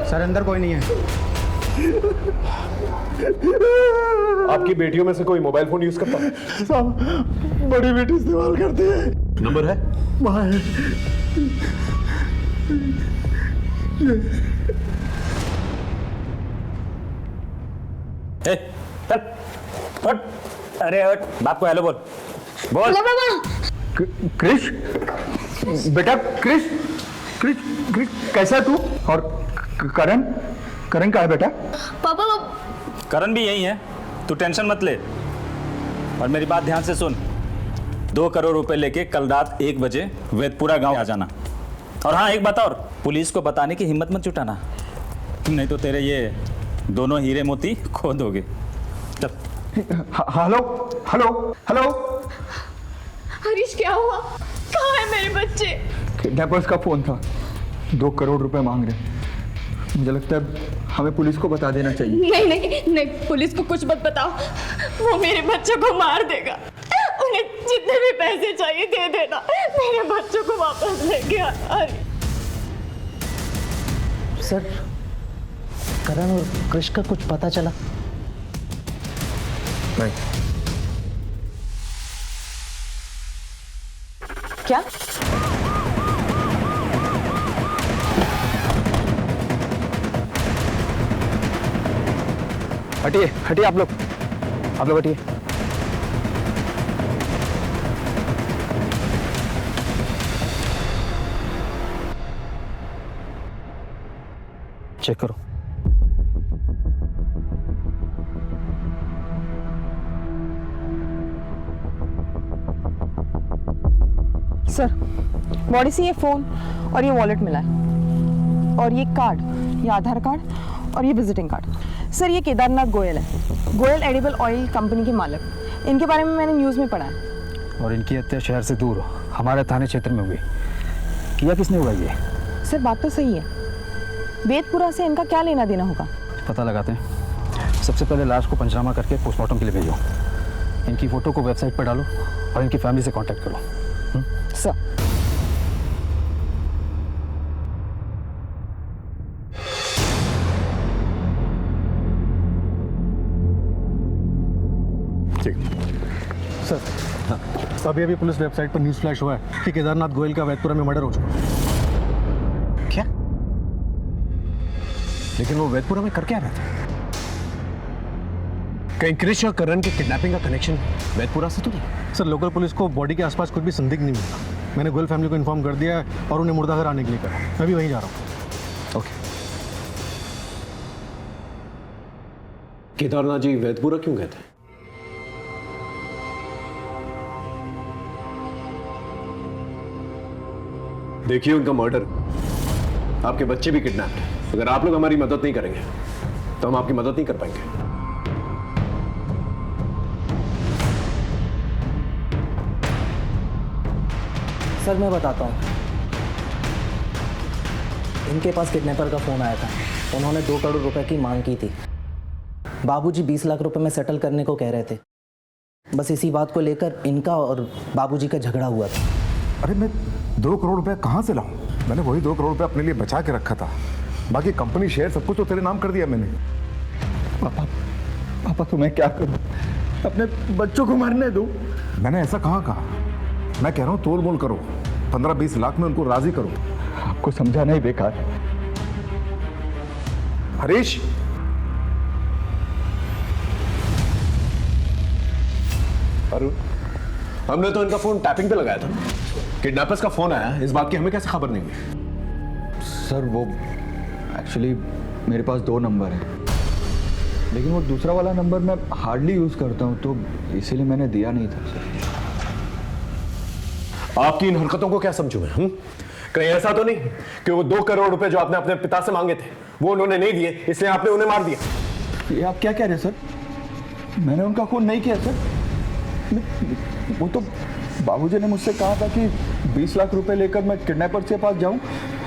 सर, अंदर कोई नहीं है। आपकी बेटियों में से कोई मोबाइल फोन यूज करता है? साहब, बड़ी बेटी इस्तेमाल करती है। नंबर है? वहाँ है। हट। अरे हट, बाप को हेलो बोल। बोल। क्रिश, बेटा क्रिश, क्रिश, क्रिश, कैसा है तू? और करण, करण कहाँ है बेटा? पापा, करण भी यही है, तू टेंशन मत ले। और मेरी बात ध्यान से सुन, 2 करोड़ रुपए लेके कल रात 1 बजे वेदपुरा गांव आ जाना। और हाँ, एक बात और, पुलिस को बताने की हिम्मत मत जुटाना, नहीं तो तेरे ये दोनों हीरे मोती खो दोगे। चल। Hello hello hello. हरीश क्या हुआ? कहाँ है मेरे बच्चे? किडनैपर्स का फोन था, 2 करोड़ रुपए मांग रहे। मुझे लगता है हमें पुलिस को बता देना चाहिए। नहीं नहीं नहीं, पुलिस को कुछ मत बताओ, वो मेरे बच्चों को मार देगा। उन्हें जितने भी पैसे चाहिए दे देना, मेरे बच्चों को वापस लेके आ। सर, करण और कृष का कुछ पता चला? नहीं। क्या? हटिए हटिए, आप लोग हटिए। चेक करो। सर, बॉडी से ये फ़ोन और ये वॉलेट मिला है, और ये कार्ड, ये आधार कार्ड और ये विजिटिंग कार्ड। सर, ये केदारनाथ गोयल है, गोयल एडिबल ऑयल कंपनी के मालिक। इनके बारे में मैंने न्यूज़ में पढ़ा है। और इनकी हत्या शहर से दूर हमारे थाने क्षेत्र में हुई। किया किसने हुआ ये? सर, बात तो सही है, वेदपुरा से इनका क्या लेना देना होगा? पता लगाते हैं। सबसे पहले लाश को पंचनामा करके पोस्टमार्टम के लिए भेजो। इनकी फ़ोटो को वेबसाइट पर डालो और इनकी फैमिली से कांटेक्ट करो। सर। ठीक सर। हाँ, अभी अभी पुलिस वेबसाइट पर न्यूज़ फ्लैश हुआ है कि केदारनाथ गोयल का वैदपुरा में मर्डर हो चुका है। क्या? लेकिन वो वैदपुरा में कर क्या रहा था? कहीं कृष और करण के किडनैपिंग का कनेक्शन वैदपुरा से तो नहीं? सर, लोकल पुलिस को बॉडी के आसपास कुछ भी संदिग्ध नहीं मिला। मैंने गोयल फैमिली को इन्फॉर्म कर दिया है और उन्हें मुर्दाघर आने के लिए कहा। मैं भी वहीं जा रहा हूँ। ओके। केदारनाथ जी वैदपुरा क्यों गए थे? देखिए, उनका मर्डर, आपके बच्चे भी किडनैप्ड हैं। अगर आप लोग हमारी मदद नहीं करेंगे तो हम आपकी मदद नहीं कर पाएंगे। सर, मैं बताता हूँ। इनके पास किडनैपर का फ़ोन आया था। उन्होंने 2 करोड़ रुपए की मांग की थी। बाबूजी 20 लाख रुपए में सेटल करने को कह रहे थे। बस इसी बात को लेकर इनका और बाबूजी का झगड़ा हुआ था। अरे मैं 2 करोड़ रुपए कहाँ से लाऊं? मैंने वही 2 करोड़ रुपए अपने लिए बचा के रखा था। बाकी कंपनी शेयर सब कुछ तो तेरे नाम कर दिया मैंने। पापा तो मैं क्या करूं? अपने बच्चों को मरने दूं? मैंने ऐसा कहाँ कहा? मैं कह रहा हूँ तोल मोल करो, 15-20 लाख में उनको राजी करो। आपको समझाना ही बेकार है। हरीश, अरुण, हमने तो इनका फोन टैपिंग पे लगाया था। किडनैपर्स का फोन आया, इस बात की हमें कैसे खबर नहीं हुई? सर, वो एक्चुअली मेरे पास 2 नंबर हैं, लेकिन वो दूसरा वाला नंबर मैं हार्डली यूज़ करता हूँ, तो इसीलिए मैंने दिया नहीं था सर। आपकी इन हरकतों को क्या समझूं मैं? कहीं ऐसा तो नहीं कि वो 2 करोड़ रुपए जो आपने अपने पिता से मांगे थे वो उन्होंने नहीं दिए, इसलिए आपने उन्हें मार दिया? ये आप क्या कह रहे हैं सर? मैंने उनका खून नहीं किया सर। वो तो बाबूजी ने मुझसे कहा था कि 20 लाख रुपए लेकर मैं किडनैपर के पास जाऊं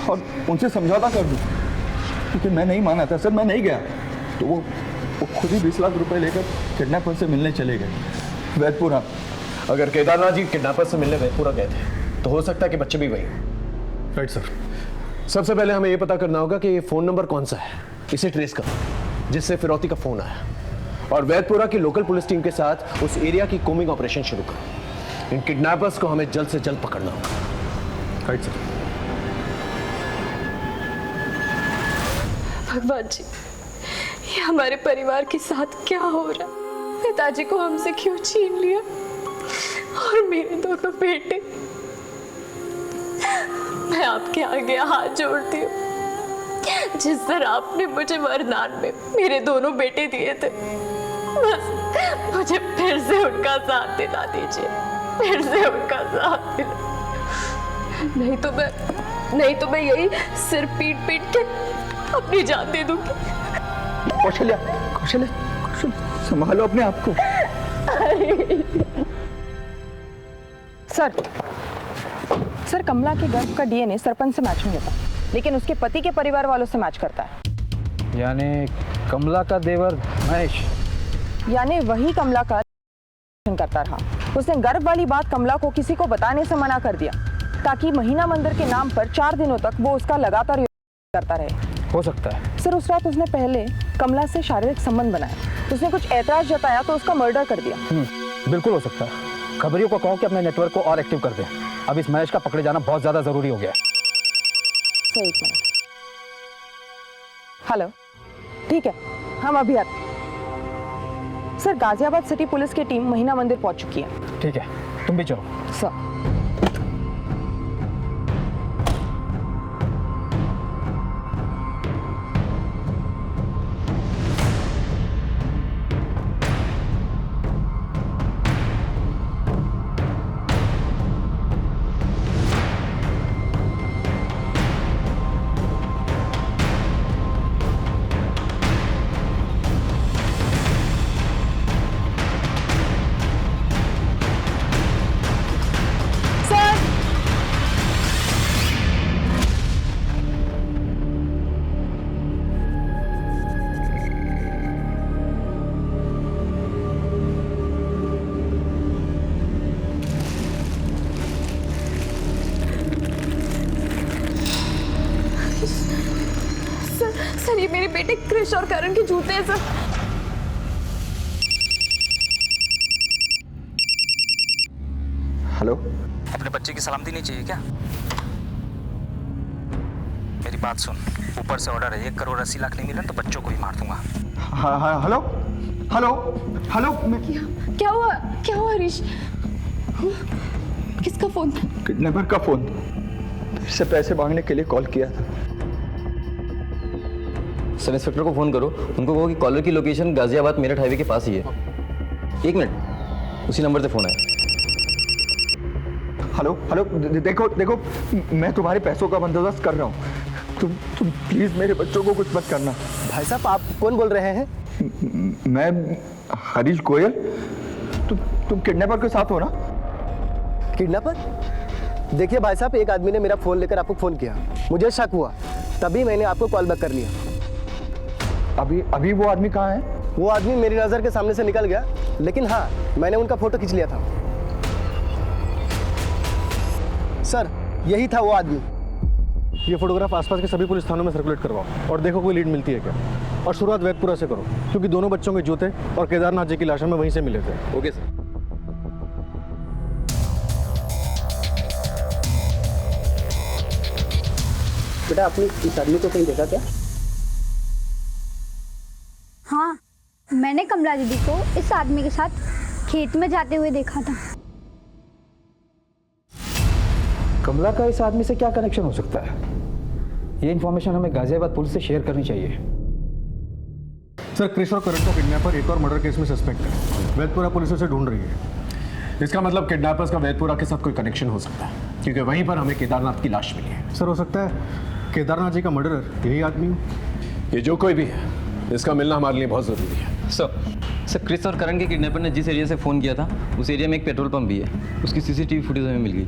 और उनसे समझौता कर दूं, लेकिन मैं नहीं माना था सर। मैं नहीं गया, तो वो खुद ही 20 लाख रुपए लेकर किडनैपर से मिलने चले गए वैदपुरा। अगर केदारनाथ जी किडनैपर से मिलने वैदपुरा गए थे तो हो सकता है कि बच्चे भी वही। Right sir. सबसे पहले हमें यह पता करना होगा कि ये फोन नंबर कौन सा है, इसे ट्रेस करो जिससे फिरौती का फोन आया, और वैदपुरा की लोकल पुलिस टीम के साथ उस एरिया की कोमिंग ऑपरेशन शुरू करो। इन किडनैपर्स को हमें जल्द से जल्द पकड़ना होगा। Right sir. भगवान जी, ये हमारे परिवार के साथ क्या हो रहा? पिताजी को हमसे क्यों छीन लिया और मेरे दोनों बेटे? मैं आपके आगे हाथ जोड़ती हूँ, जिस तरह आपने मुझे वरदान में मेरे दोनों बेटे दिए थे, बस मुझे फिर से उनका साथ दिला दीजिए, फिर से उनका साथ दिला। नहीं तो मैं यही सिर पीट पीट के अपनी जान दे दूंगी। कौशल्या, कौशल्या, कौशल्या, संभालो अपने आप को। सर कमला के गर्भ का डीएनए सरपंच से मैच नहीं होता, लेकिन उसके पति के परिवार वालों से मैच करता है। यानी कमला का देवर महेश, यानी वही कमला का करता रहा। उसने गर्भ वाली बात कमला को किसी को बताने से मना कर दिया, ताकि महीना मंदिर के नाम पर 4 दिनों तक वो उसका लगातार करता रहे। हो सकता है सर उस रात उसने पहले कमला से शारीरिक संबंध बनाया, उसने कुछ ऐतराज जताया तो उसका मर्डर कर दिया। बिल्कुल हो सकता है। खबरियों को कहो कि अपने नेटवर्क को और एक्टिव कर दें। अब इस महेश का पकड़े जाना बहुत ज्यादा जरूरी हो गया है। Sir 1 minute. हेलो, ठीक है, हम अभी आते। सर गाजियाबाद सिटी पुलिस की टीम महीना मंदिर पहुंच चुकी है। ठीक है, तुम भी चलो। सर सर ये मेरे बेटे क्रिश और करण के जूते हैं सर। हेलो, अपने बच्चे की सलामती नहीं चाहिए क्या? मेरी बात सुन, ऊपर से ऑर्डर है, 1 करोड़ 80 लाख नहीं मिला तो बच्चों को ही मार दूंगा। हाँ हाँ, हेलो हेलो हेलो। क्या हुआ हरीश? किसका फोन था? किडनैपर का फोन। इससे पैसे मांगने के लिए कॉल किया था। सब इंस्पेक्टर को फोन करो, उनको कहो कि कॉलर की लोकेशन गाजियाबाद मेरठ हाईवे के पास ही है। 1 मिनट, उसी नंबर से फोन आया। हेलो हेलो, देखो देखो, मैं तुम्हारे पैसों का बंदोबस्त कर रहा हूँ। तुम प्लीज मेरे बच्चों को कुछ मत करना। भाई साहब आप कौन बोल रहे हैं? मैं हरीश गोयल। तुम किडनैपर के साथ हो ना? किडनैपर? देखिए भाई साहब, एक आदमी ने मेरा फोन लेकर आपको फोन किया, मुझे शक हुआ, तभी मैंने आपको कॉल बैक कर लिया। अभी वो आदमी कहाँ है? वो आदमी मेरी नज़र के सामने से निकल गया, लेकिन हाँ मैंने उनका फोटो खींच लिया था। सर यही था वो आदमी। ये फोटोग्राफ आसपास के सभी पुलिस थानों में सर्कुलेट करवाओ और देखो कोई लीड मिलती है क्या। और शुरुआत वैदपुरा से करो, क्योंकि दोनों बच्चों के जूते और केदारनाथ जी की लाशें में वहीं से मिले थे। Okay sir. बेटा आपने इस आदमी को कहीं देखा क्या? हाँ, मैंने कमला दीदी को इस आदमी के साथ खेत में जाते हुए देखा था। कमला का इस आदमी से क्या कनेक्शन हो सकता है? ये इन्फॉर्मेशन हमें गाजियाबाद पुलिस से शेयर करनी चाहिए। सर क्रिश और करण को किडनैपर एक और मर्डर केस में सस्पेक्ट है। वैदपुरा पुलिस उसे ढूंढ रही है। इसका मतलब किडनैपर्स का वैदपुरा के साथ कोई कनेक्शन हो सकता है, क्योंकि वहीं पर हमें केदारनाथ की लाश मिली है। सर हो सकता है केदारनाथ जी का मर्डरर यही आदमी हो। ये जो कोई भी है, इसका मिलना हमारे लिए बहुत ज़रूरी है। सर क्रिस और करण के किडनैपर ने जिस एरिया से फ़ोन किया था उस एरिया में एक पेट्रोल पंप भी है, उसकी सीसीटीवी फुटेज हमें मिल गई।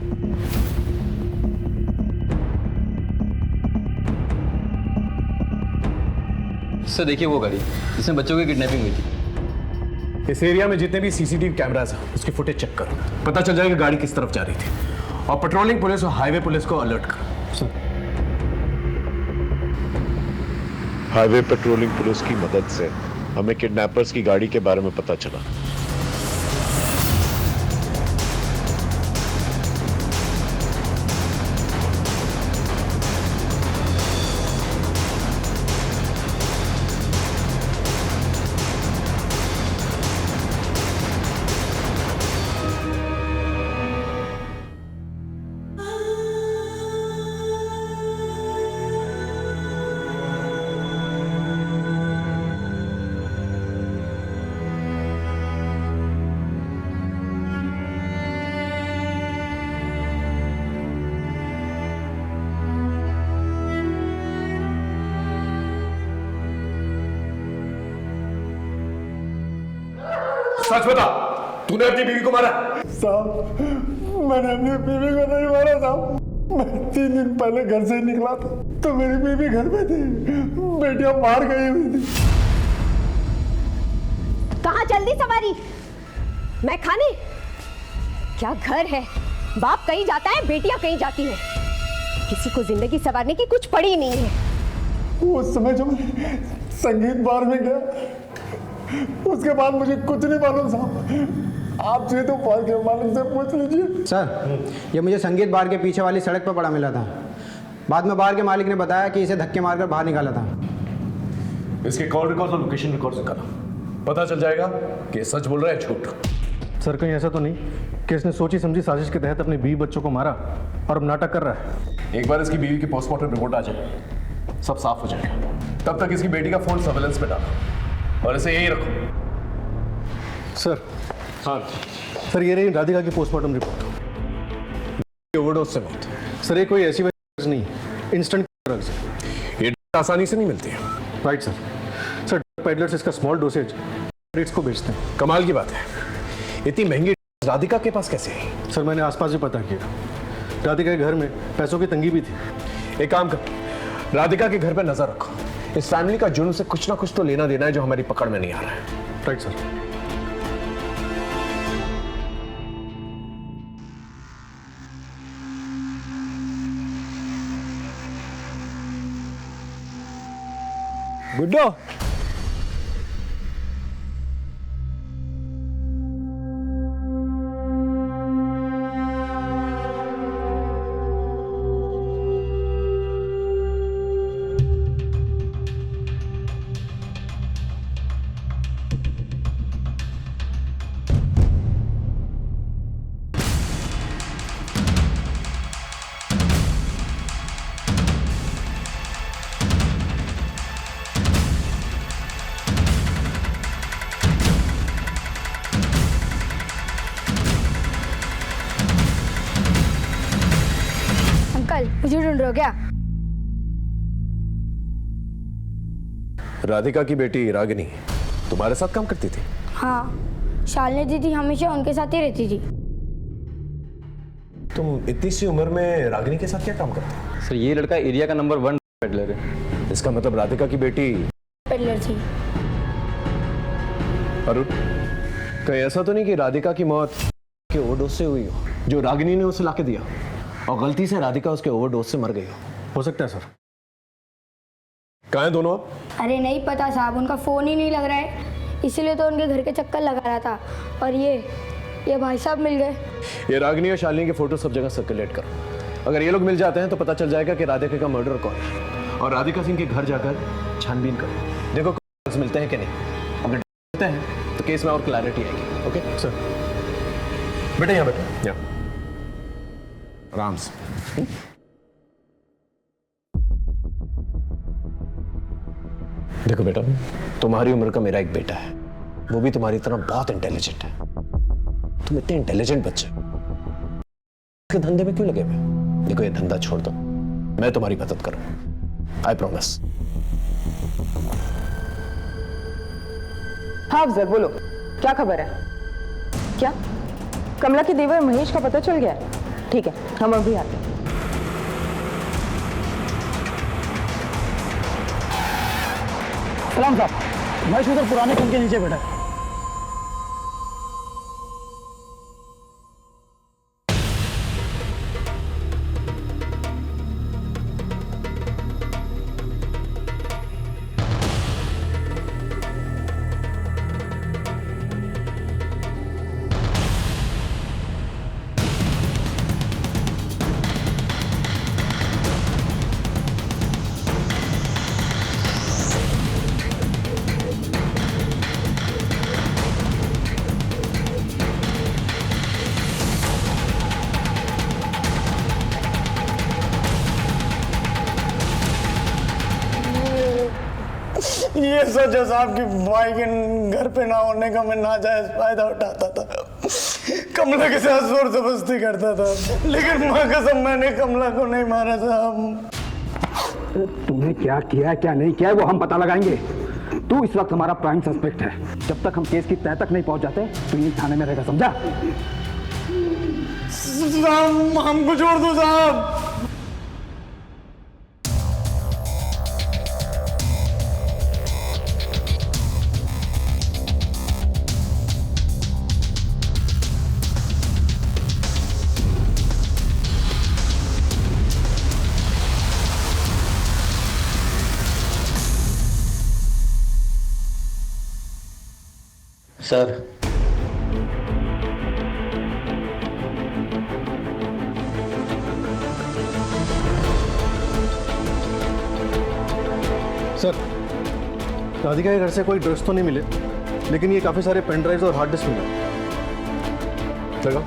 सर देखिए वो गाड़ी जिसमें बच्चों की किडनैपिंग हुई थी। इस एरिया में जितने भी सीसीटीवी कैमरास हैं उसकी फुटेज चेक करो, पता चल जाएगा गाड़ी किस तरफ जा रही थी। और पेट्रोलिंग पुलिस और हाईवे पुलिस को अलर्ट करो। सर हाईवे पेट्रोलिंग पुलिस की मदद से हमें किडनैपर्स की गाड़ी के बारे में पता चला। सच बता, तूने अपनी बीवी को मारा? साहब, मैंने अपनी बीवी को नहीं मारा साहब। मैं 3 दिन पहले घर से निकला था तो मेरी बीवी घर पे थी, बेटियां बाहर गई हुई थी। कहाँ जल्दी सवारी? मैं खाने? क्या घर है? बाप कहीं जाता है, बेटियां कहीं जाती हैं। किसी को जिंदगी संवारने की कुछ पड़ी नहीं है। उस समय जो मैं संगीत बार में गया, उसके बाद मुझे कुछ नहीं मालूम साहब। आप चाहिए तो बार के मालिक से पूछ लीजिए। सर, ये मुझे संगीत बार के पीछे वाली सड़क पर पड़ा मिला था। बाद में बार के मालिक ने बताया कि इसे धक्के मारकर बाहर निकाला था। इसके कॉल रिकॉर्ड और लोकेशन रिकॉर्ड से करा, पता चल जाएगा कि सच बोल रहा है झूठ। सर, कहीं ऐसा तो नहीं कि इसने सोची समझी साजिश के तहत अपने 20 बच्चों को मारा और अब नाटक कर रहा है? एक बार इसकी बीवी की पोस्टमार्टम रिपोर्ट आ जाए, सब साफ हो जाएगा। तब तक इसकी बेटी का फोन सर्वेलेंस पे डालो और इसे यही रखो। सर, हाँ सर, ये रही राधिका की पोस्टमार्टम रिपोर्ट। ओवरडोज से मौत। सर, ये कोई ऐसी वजह नहीं, इंस्टेंट ड्रग्स। ये आसानी से नहीं मिलती है। Right sir. सर, पेडलर्स इसका स्मॉल डोसेज रेट्स को बेचते हैं। कमाल की बात है, इतनी महंगी राधिका के पास कैसे है? सर, मैंने आसपास भी पता किया, राधिका के घर में पैसों की तंगी भी थी। एक काम कर, राधिका के घर पे नजर रखो। इस फैमिली का जुर्म से कुछ ना कुछ तो लेना देना है जो हमारी पकड़ में नहीं आ रहा है। Right sir. गुड्डो, मुझे ढूंढ रहे हो क्या? राधिका की बेटी रागिनी तुम्हारे साथ काम करती थी? हाँ, शालिनी दीदी हमेशा उनके साथ ही रहती थी। तुम इतनी सी उम्र में रागिनी के साथ क्या काम करते? सर, ये लड़का एरिया का नंबर 1 पेडलर है। इसका मतलब राधिका की बेटी पेडलर थी। अरुण, कहीं ऐसा तो नहीं कि राधिका की मौत के ओवरडोज से हुई हो, जो रागिनी ने उसे लाके दिया और गलती से राधिका उसके ओवरडोज से मर गई हो सकता है सर। कहाँ हैं दोनों? अरे नहीं पता साहब, उनका फोन ही नहीं लग रहा है, इसीलिए तो उनके घर के चक्कर लगा रहा था। और ये भाई साहब मिल गए। ये रागिनी और शालिनी के फोटो सब जगह सर्कुलेट करो। अगर ये लोग मिल जाते हैं तो पता चल जाएगा कि राधिका का मर्डर कौन है। और राधिका सिंह के घर जाकर छानबीन करो, देखो मिलते हैं कि नहीं। अगर मिलते हैं तो केस में और क्लैरिटी आएगी। Okay sir? बेटा यहाँ बैठो, यहाँ आराम से। देखो बेटा, तुम्हारी उम्र का मेरा एक बेटा है, वो भी तुम्हारी तरह बहुत इंटेलिजेंट है। तुम इतने इंटेलिजेंट बच्चे के धंधे में क्यों लगे हुए? देखो, ये धंधा छोड़ दो, मैं तुम्हारी मदद करूं, आई प्रॉमिस। हाँ अफजल, बोलो, क्या खबर है? क्या कमला के देवर महेश का पता चल गया? ठीक है, हम अभी आते हैं। सलाम साहब, महेश उधर पुराने खंड के नीचे बैठा है। ये सच है साहब कि भाई के घर पे ना होने का मैं नाजायज फायदा उठाता था, कमला के साथ जोर जबरदस्ती करता था, लेकिन माँ कसम मैंने कमला को नहीं मारा साहब। तुम्हें क्या किया क्या नहीं किया वो हम पता लगाएंगे। तू इस वक्त हमारा प्राइम सस्पेक्ट है। जब तक हम केस की तह तक नहीं पहुंच जाते तो यही थाने में रहेगा, समझा? साहब हमको छोड़ दो साहब। सर, सर, राधिका के घर से कोई ड्रग्स तो नहीं मिले, लेकिन ये काफ़ी सारे पेन ड्राइव्स और हार्ड डिस्क मिले। चलो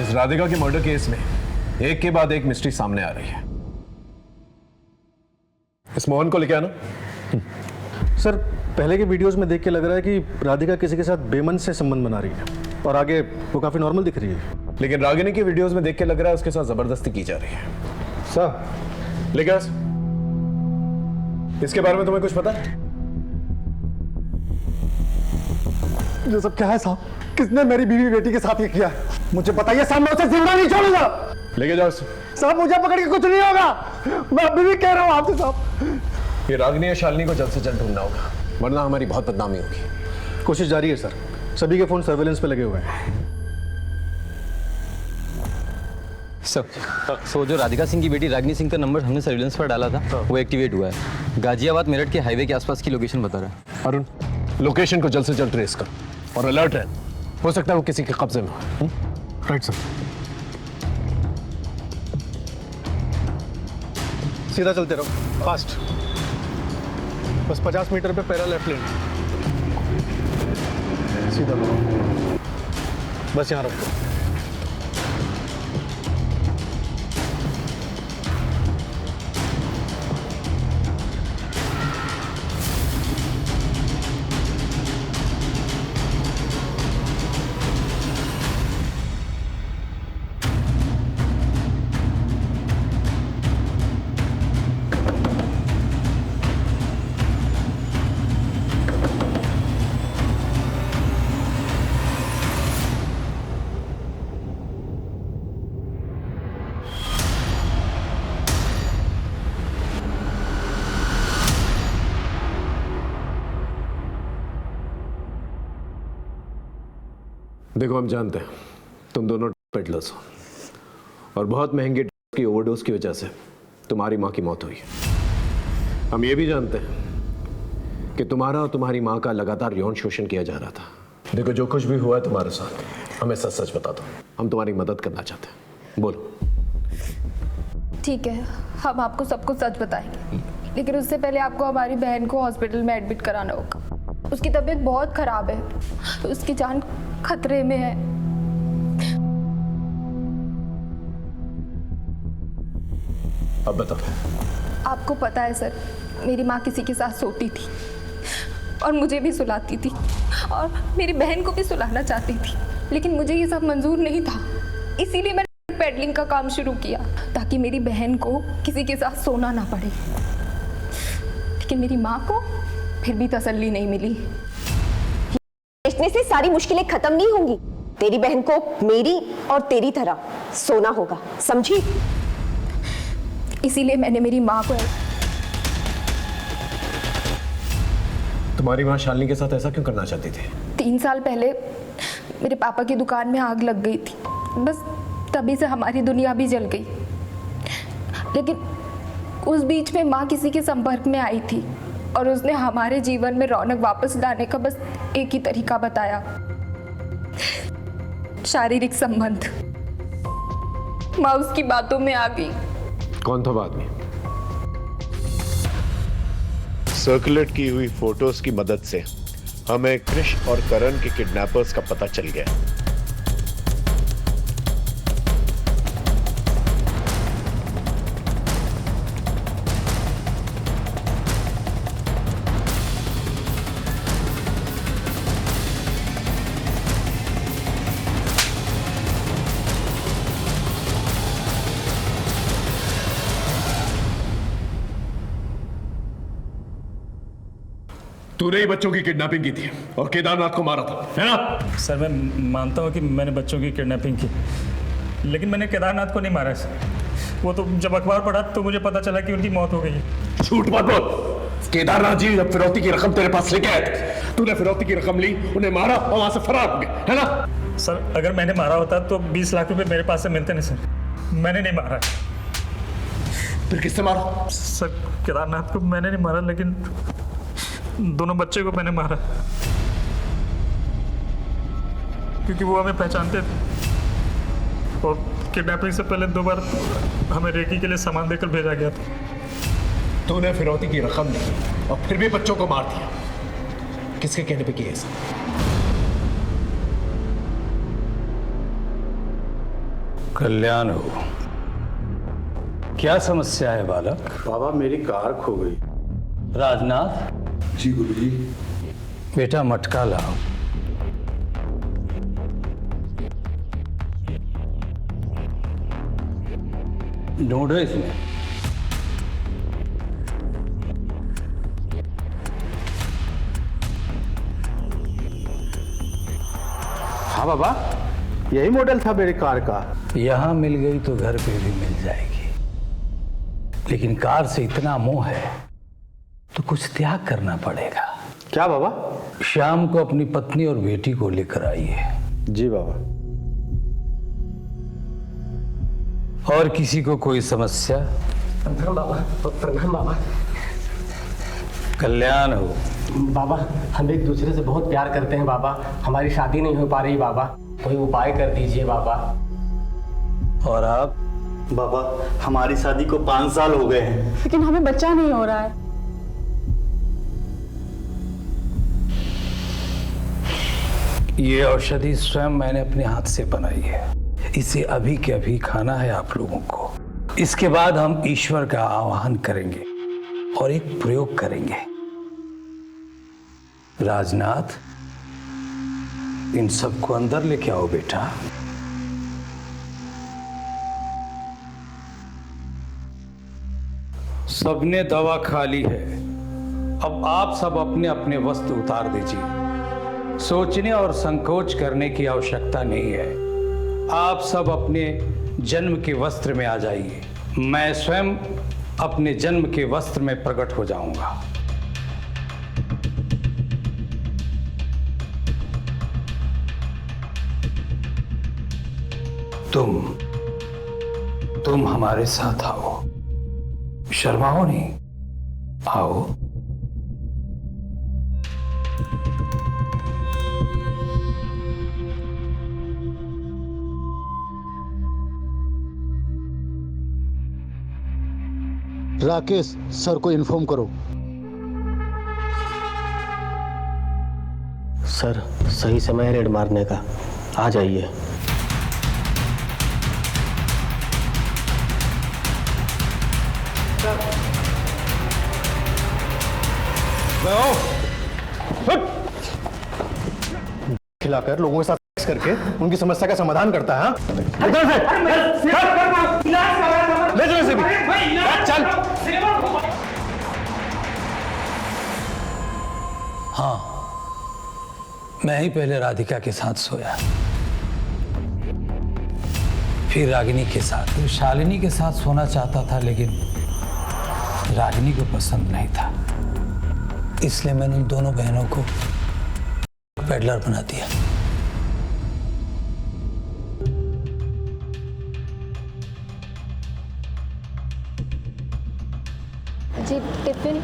इस राधिका के मर्डर केस में एक के बाद एक मिस्ट्री सामने आ रही है। इस मोहन को लेके आना। सर, पहले के वीडियोस में देख के लग रहा है कि राधिका किसी के साथ बेमन से संबंध बना रही है और आगे वो काफ़ी नॉर्मल दिख रही है। लेकिन रागिनी की वीडियोस में देख के लग रहा है उसके साथ जबरदस्ती की जा रही है। सर, लेकिन इसके बारे में तुम्हें कुछ पता है? ये सब क्या है साहब? किसने मेरी बीवी बेटी के साथ ये किया है? मुझे बताइए साहब, मैं उसे जिंदा नहीं छोड़ूंगा। लेके जाओ साहब, मुझे पकड़ के कुछ नहीं होगा। मैं अभी भी कह रहा हूँ आपसे साहब। ये रागिनी या शालिनी को जल्द से जल्द ढूंढना होगा, वरना हमारी बहुत बदनामी होगी। कोशिश जारी है सर, सभी के फोन सर्वेलेंस पे लगे हुए हैं। सर, सो जो राधिका सिंह की बेटी रागिनी सिंह का नंबर हमने सर्विलेंस पर डाला था वो एक्टिवेट हुआ है। गाजियाबाद मेरठ के हाईवे के आसपास की लोकेशन बता रहा है। अरुण, लोकेशन को जल्द से जल्द ट्रेस कर और अलर्ट रहे, हो सकता है वो किसी के कब्जे में हो। Right sir. सीधा चलते रहो, फास्ट। बस 50 मीटर पे पहला लेफ्ट लेन, सीधा लो, बस यहाँ रखो। देखो, हम जानते हैं तुम दोनों पेडलर्स हो और बहुत महंगे की ओवरडोज की वजह से तुम्हारी माँ की मौत हुई है। हम ये भी जानते हैं कि तुम्हारा और तुम्हारी माँ का लगातार यौन शोषण किया जा रहा था। देखो, जो कुछ भी हुआ है तुम्हारे साथ, हमें सच सच बता दो, हम तुम्हारी मदद करना चाहते हैं। बोलो। ठीक है, हम आपको सब कुछ सच बताएंगे, लेकिन उससे पहले आपको हमारी बहन को हॉस्पिटल में एडमिट कराना होगा। उसकी तबीयत बहुत खराब है, उसकी जान खतरे में है। अब बताओ। आपको पता है सर, मेरी माँ किसी के साथ सोती थी और मुझे भी सुलाती थी और मेरी बहन को भी सुलाना चाहती थी, लेकिन मुझे ये सब मंजूर नहीं था। इसीलिए मैंने पेडलिंग का काम शुरू किया ताकि मेरी बहन को किसी के साथ सोना ना पड़े। लेकिन मेरी माँ को फिर भी तसल्ली नहीं मिली। बेचने से सारी मुश्किलें खत्म नहीं होंगी। तेरी बहन को मेरी और तेरी तरह सोना होगा, समझी? इसीलिए मैंने मेरी माँ को। तुम्हारी माँ शालिनी के साथ ऐसा क्यों करना चाहती थी? 3 साल पहले मेरे पापा की दुकान में आग लग गई थी, बस तभी से हमारी दुनिया भी जल गई। लेकिन उस बीच में माँ किसी के संपर्क में आई थी और उसने हमारे जीवन में रौनक वापस लाने का बस एक ही तरीका बताया, शारीरिक संबंध। माँ उसकी बातों में आ गई। कौन था बाद में? सर्कुलेट की हुई फोटोज की मदद से हमें कृष और करण के किडनैपर्स का पता चल गया। तूने ही बच्चों की किडनैपिंग की थी और केदारनाथ को मारा था, है ना? सर मैं मानता हूँ कि मैंने बच्चों की किडनैपिंग की, लेकिन मैंने केदारनाथ को नहीं मारा सर। वो तो जब अखबार पढ़ा तो मुझे पता चला कि उनकी मौत हो गई है। झूठ मत बोल। केदारनाथ जी जब फिरौती की रकम तेरे पास लेके आए थे, तूने फिरौती की रकम ली, उन्हें मारा और वहां से फरार हो गए, है ना? सर अगर मैंने मारा होता तो 20 लाख रुपए मेरे पास से मिलते नहीं सर। मैंने नहीं मारा। फिर किससे मारा? सर केदारनाथ को मैंने नहीं मारा, लेकिन दोनों बच्चे को मैंने मारा, क्योंकि वो हमें पहचानते थे और किडनैपिंग से पहले 2 बार हमें रेकी के लिए सामान देकर भेजा गया था। तूने फिरौती की रकम ली और फिर भी बच्चों को मार दिया। किसके कहने पे किया ऐसा? कल्याण हो, क्या समस्या है बालक? बाबा मेरी कार खो गई। राजनाथ। जी गुरुजी। बेटा मटका लाओ। ढूंढो इसमें। हाँ बाबा, यही मॉडल था मेरी कार का। यहां मिल गई तो घर पे भी मिल जाएगी, लेकिन कार से इतना मोह है तो कुछ त्याग करना पड़ेगा। क्या बाबा? शाम को अपनी पत्नी और बेटी को लेकर आइए। जी बाबा। और किसी को कोई समस्या? प्रणाम बाबा। प्रणाम बाबा। कल्याण हो। बाबा हम एक दूसरे से बहुत प्यार करते हैं बाबा, हमारी शादी नहीं हो पा रही बाबा, कोई उपाय कर दीजिए बाबा। और आप? बाबा हमारी शादी को 5 साल हो गए हैं, लेकिन हमें बच्चा नहीं हो रहा है। ये औषधि स्वयं मैंने अपने हाथ से बनाई है। इसे अभी के अभी खाना है आप लोगों को। इसके बाद हम ईश्वर का आवाहन करेंगे और एक प्रयोग करेंगे। राजनाथ, इन सबको अंदर लेके आओ बेटा। सबने दवा खा ली है, अब आप सब अपने अपने वस्त्र उतार दीजिए। सोचने और संकोच करने की आवश्यकता नहीं है। आप सब अपने जन्म के वस्त्र में आ जाइए। मैं स्वयं अपने जन्म के वस्त्र में प्रकट हो जाऊंगा। तुम हमारे साथ आओ, शर्माओ नहीं, आओ। राकेश सर को इन्फॉर्म करो। सर सही समय है रेड मारने का, आ जाइए। खिलाकर लोगों के साथ सेक्स करके उनकी समस्या का समाधान करता है। ले चलो इसे भी। चल। हाँ, मैं ही पहले राधिका के साथ सोया, फिर रागिनी के साथ, फिर शालिनी के साथ सोना चाहता था, लेकिन रागिनी को पसंद नहीं था। इसलिए मैंने उन दोनों बहनों को पेडलर बना दिया। जी टिफिन।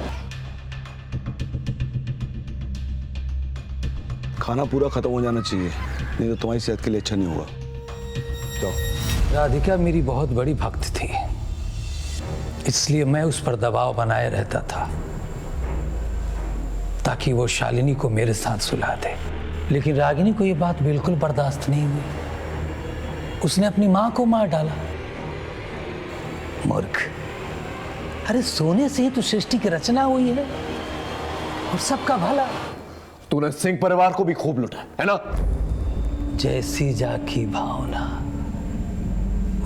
खाना पूरा खत्म हो जाना चाहिए, नहीं तो तुम्हारी सेहत के लिए अच्छा नहीं होगा। जाओ। राधिका मेरी बहुत बड़ी भक्त थी, इसलिए मैं उस पर दबाव बनाए रहता था ताकि वो शालिनी को मेरे साथ सुला दे। लेकिन रागिनी को ये बात बिल्कुल बर्दाश्त नहीं हुई। उसने अपनी मां को मार डाला। मूर्ख! अरे सोने से ही तो सृष्टि की रचना हुई है और सबका भला। तूने सिंह परिवार को भी खूब लुटा है ना? जैसी जाकी भावना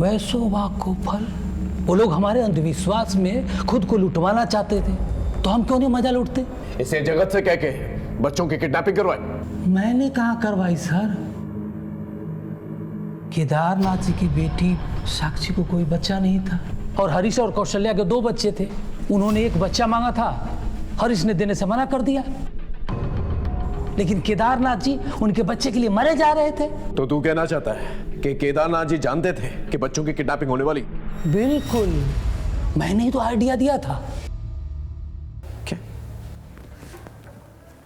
वैसो वाक को फल। वो लोग हमारे अंधविश्वास में खुद को लुटवाना चाहते थे, तो हम क्यों नहीं मजा लूटते? इसे जगत से कह के बच्चों की किडनैपिंग करवाई। मैंने कहाँ करवाई सर? केदारनाथ जी की बेटी साक्षी को कोई बच्चा नहीं था और हरीश और कौशल्या के 2 बच्चे थे। उन्होंने एक बच्चा मांगा था, हरीश ने देने से मना कर दिया, लेकिन केदारनाथ जी उनके बच्चे के लिए मरे जा रहे थे। तो तू कहना चाहता है कि केदारनाथ जी जानते थे कि बच्चों की किडनैपिंग होने वाली? बिल्कुल, मैंने ही तो आइडिया दिया था। क्या?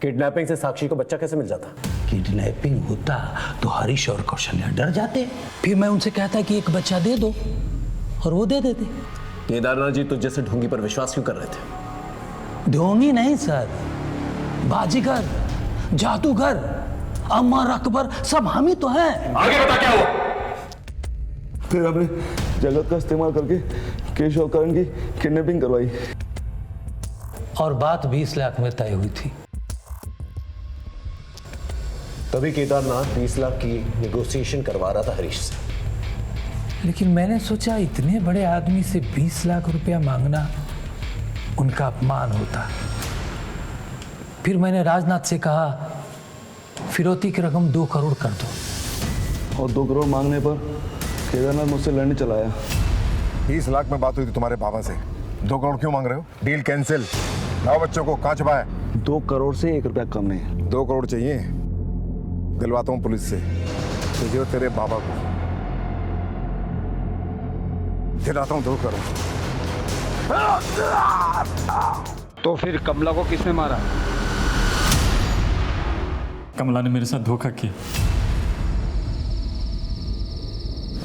किडनैपिंग से साक्षी को बच्चा कैसे मिल जाता? किडनैपिंग होता तो हरीश और कौशल्या डर जाते, फिर मैं उनसे कहता कि एक बच्चा दे दो और वो दे देते। केदारनाथ जी तो जैसे ढोंगी पर विश्वास क्यों कर रहे थे? ढोंगी नहीं सर, बाजीगर, जादूगर, अमर अकबर सब हम ही तो हैं। आगे बता क्या हुआ? फिर हमने जगत का इस्तेमाल करके केश और करण की किडनैपिंग करवाई और बात 20 लाख में तय हुई थी। तभी केदारनाथ 20 लाख की नेगोशिएशन करवा रहा था हरीश से। लेकिन मैंने सोचा इतने बड़े आदमी से 20 लाख रुपया मांगना उनका अपमान होता। फिर मैंने राजनाथ से कहा फिरौती की रकम 2 करोड़ कर दो। और 2 करोड़ मांगने पर केदारनाथ मुझसे लड़ने चला आया। 20 लाख में बात हुई थी तुम्हारे पापा से, 2 करोड़ क्यों मांग रहे हो? Deal cancel. लाओ बच्चों को, कहाँ छुपा है? 2 करोड़ से 1 रुपया कम नहीं। 2 करोड़ चाहिए, दिलवाता हूँ पुलिस से। तुझे और तेरे बाबा को दिलाता हूँ 2 करोड़। तो फिर कमला को किसने मारा? कमला ने मेरे साथ धोखा किया।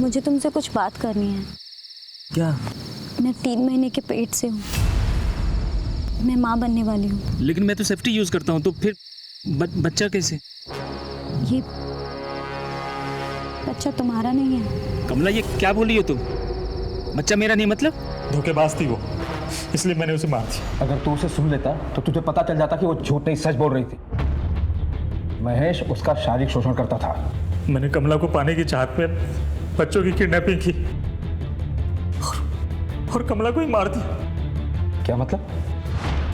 मुझे तुमसे कुछ बात करनी है। क्या? मैं 3 महीने के पेट से हूँ, मैं माँ बनने वाली हूँ। लेकिन मैं तो सेफ्टी यूज करता हूँ, तो फिर बच्चा कैसे? ये बच्चा तुम्हारा नहीं है। कमला ये क्या बोली हो तुम? बच्चा मेरा नहीं मतलब? धोखेबाज थी वो, इसलिए मैंने उसे मार दिया। अगर तू उसे सुन लेता तो तुझे पता चल जाता कि वो झूठ नहीं सच बोल रही थी। महेश उसका शारीरिक शोषण करता था। मैंने कमला को पाने की चाहत में बच्चों की किडनैपिंग की और कमला को ही मार दिया। क्या मतलब?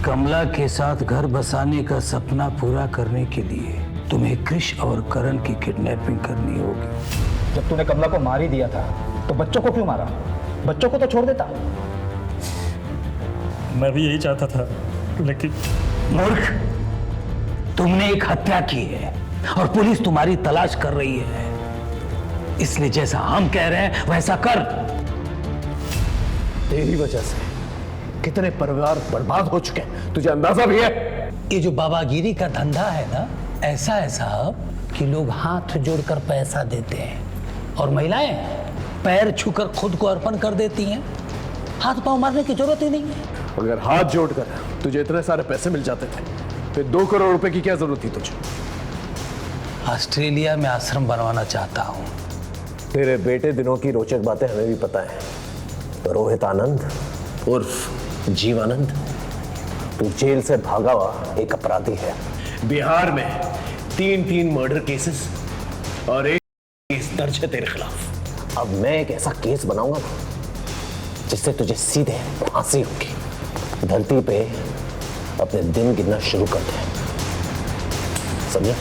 कमला के साथ घर बसाने का सपना पूरा करने के लिए तुम्हें कृष और करण की किडनैपिंग करनी होगी। जब तूने कमला को मार ही दिया था तो बच्चों को क्यों मारा? बच्चों को तो छोड़ देता। मैं भी यही चाहता था, लेकिन मूर्ख, तुमने एक हत्या की है और पुलिस तुम्हारी तलाश कर रही है, इसलिए जैसा हम कह रहे हैं वैसा कर। तेरी वजह से कितने परिवार बर्बाद हो चुके हैं, तुझे अंदाजा भी है? ये जो बाबागिरी का धंधा है ना, ऐसा है साहब कि लोग हाथ जोड़कर पैसा देते हैं और महिलाएं पैर छूकर खुद को अर्पण कर देती हैं। हाथ पांव मारने की जरूरत ही नहीं है। अगर हाथ जोड़कर तुझे इतने सारे पैसे मिल जाते थे, फिर 2 करोड़ रुपए की क्या जरूरत थी तुझे? ऑस्ट्रेलिया में आश्रम बनवाना चाहता हूँ। तेरे बेटे दिनों की रोचक बातें हमें भी पता है। रोहित आनंद उर्फ जीवानंद, तू जेल से भागा हुआ एक अपराधी है। बिहार में 3 मर्डर केसेस और 1 केस दर्ज है तेरे खिलाफ। अब मैं एक ऐसा केस बनाऊंगा जिससे तुझे सीधे फांसी होगी। धरती पे अपने दिन गिनना शुरू कर दे, समझा?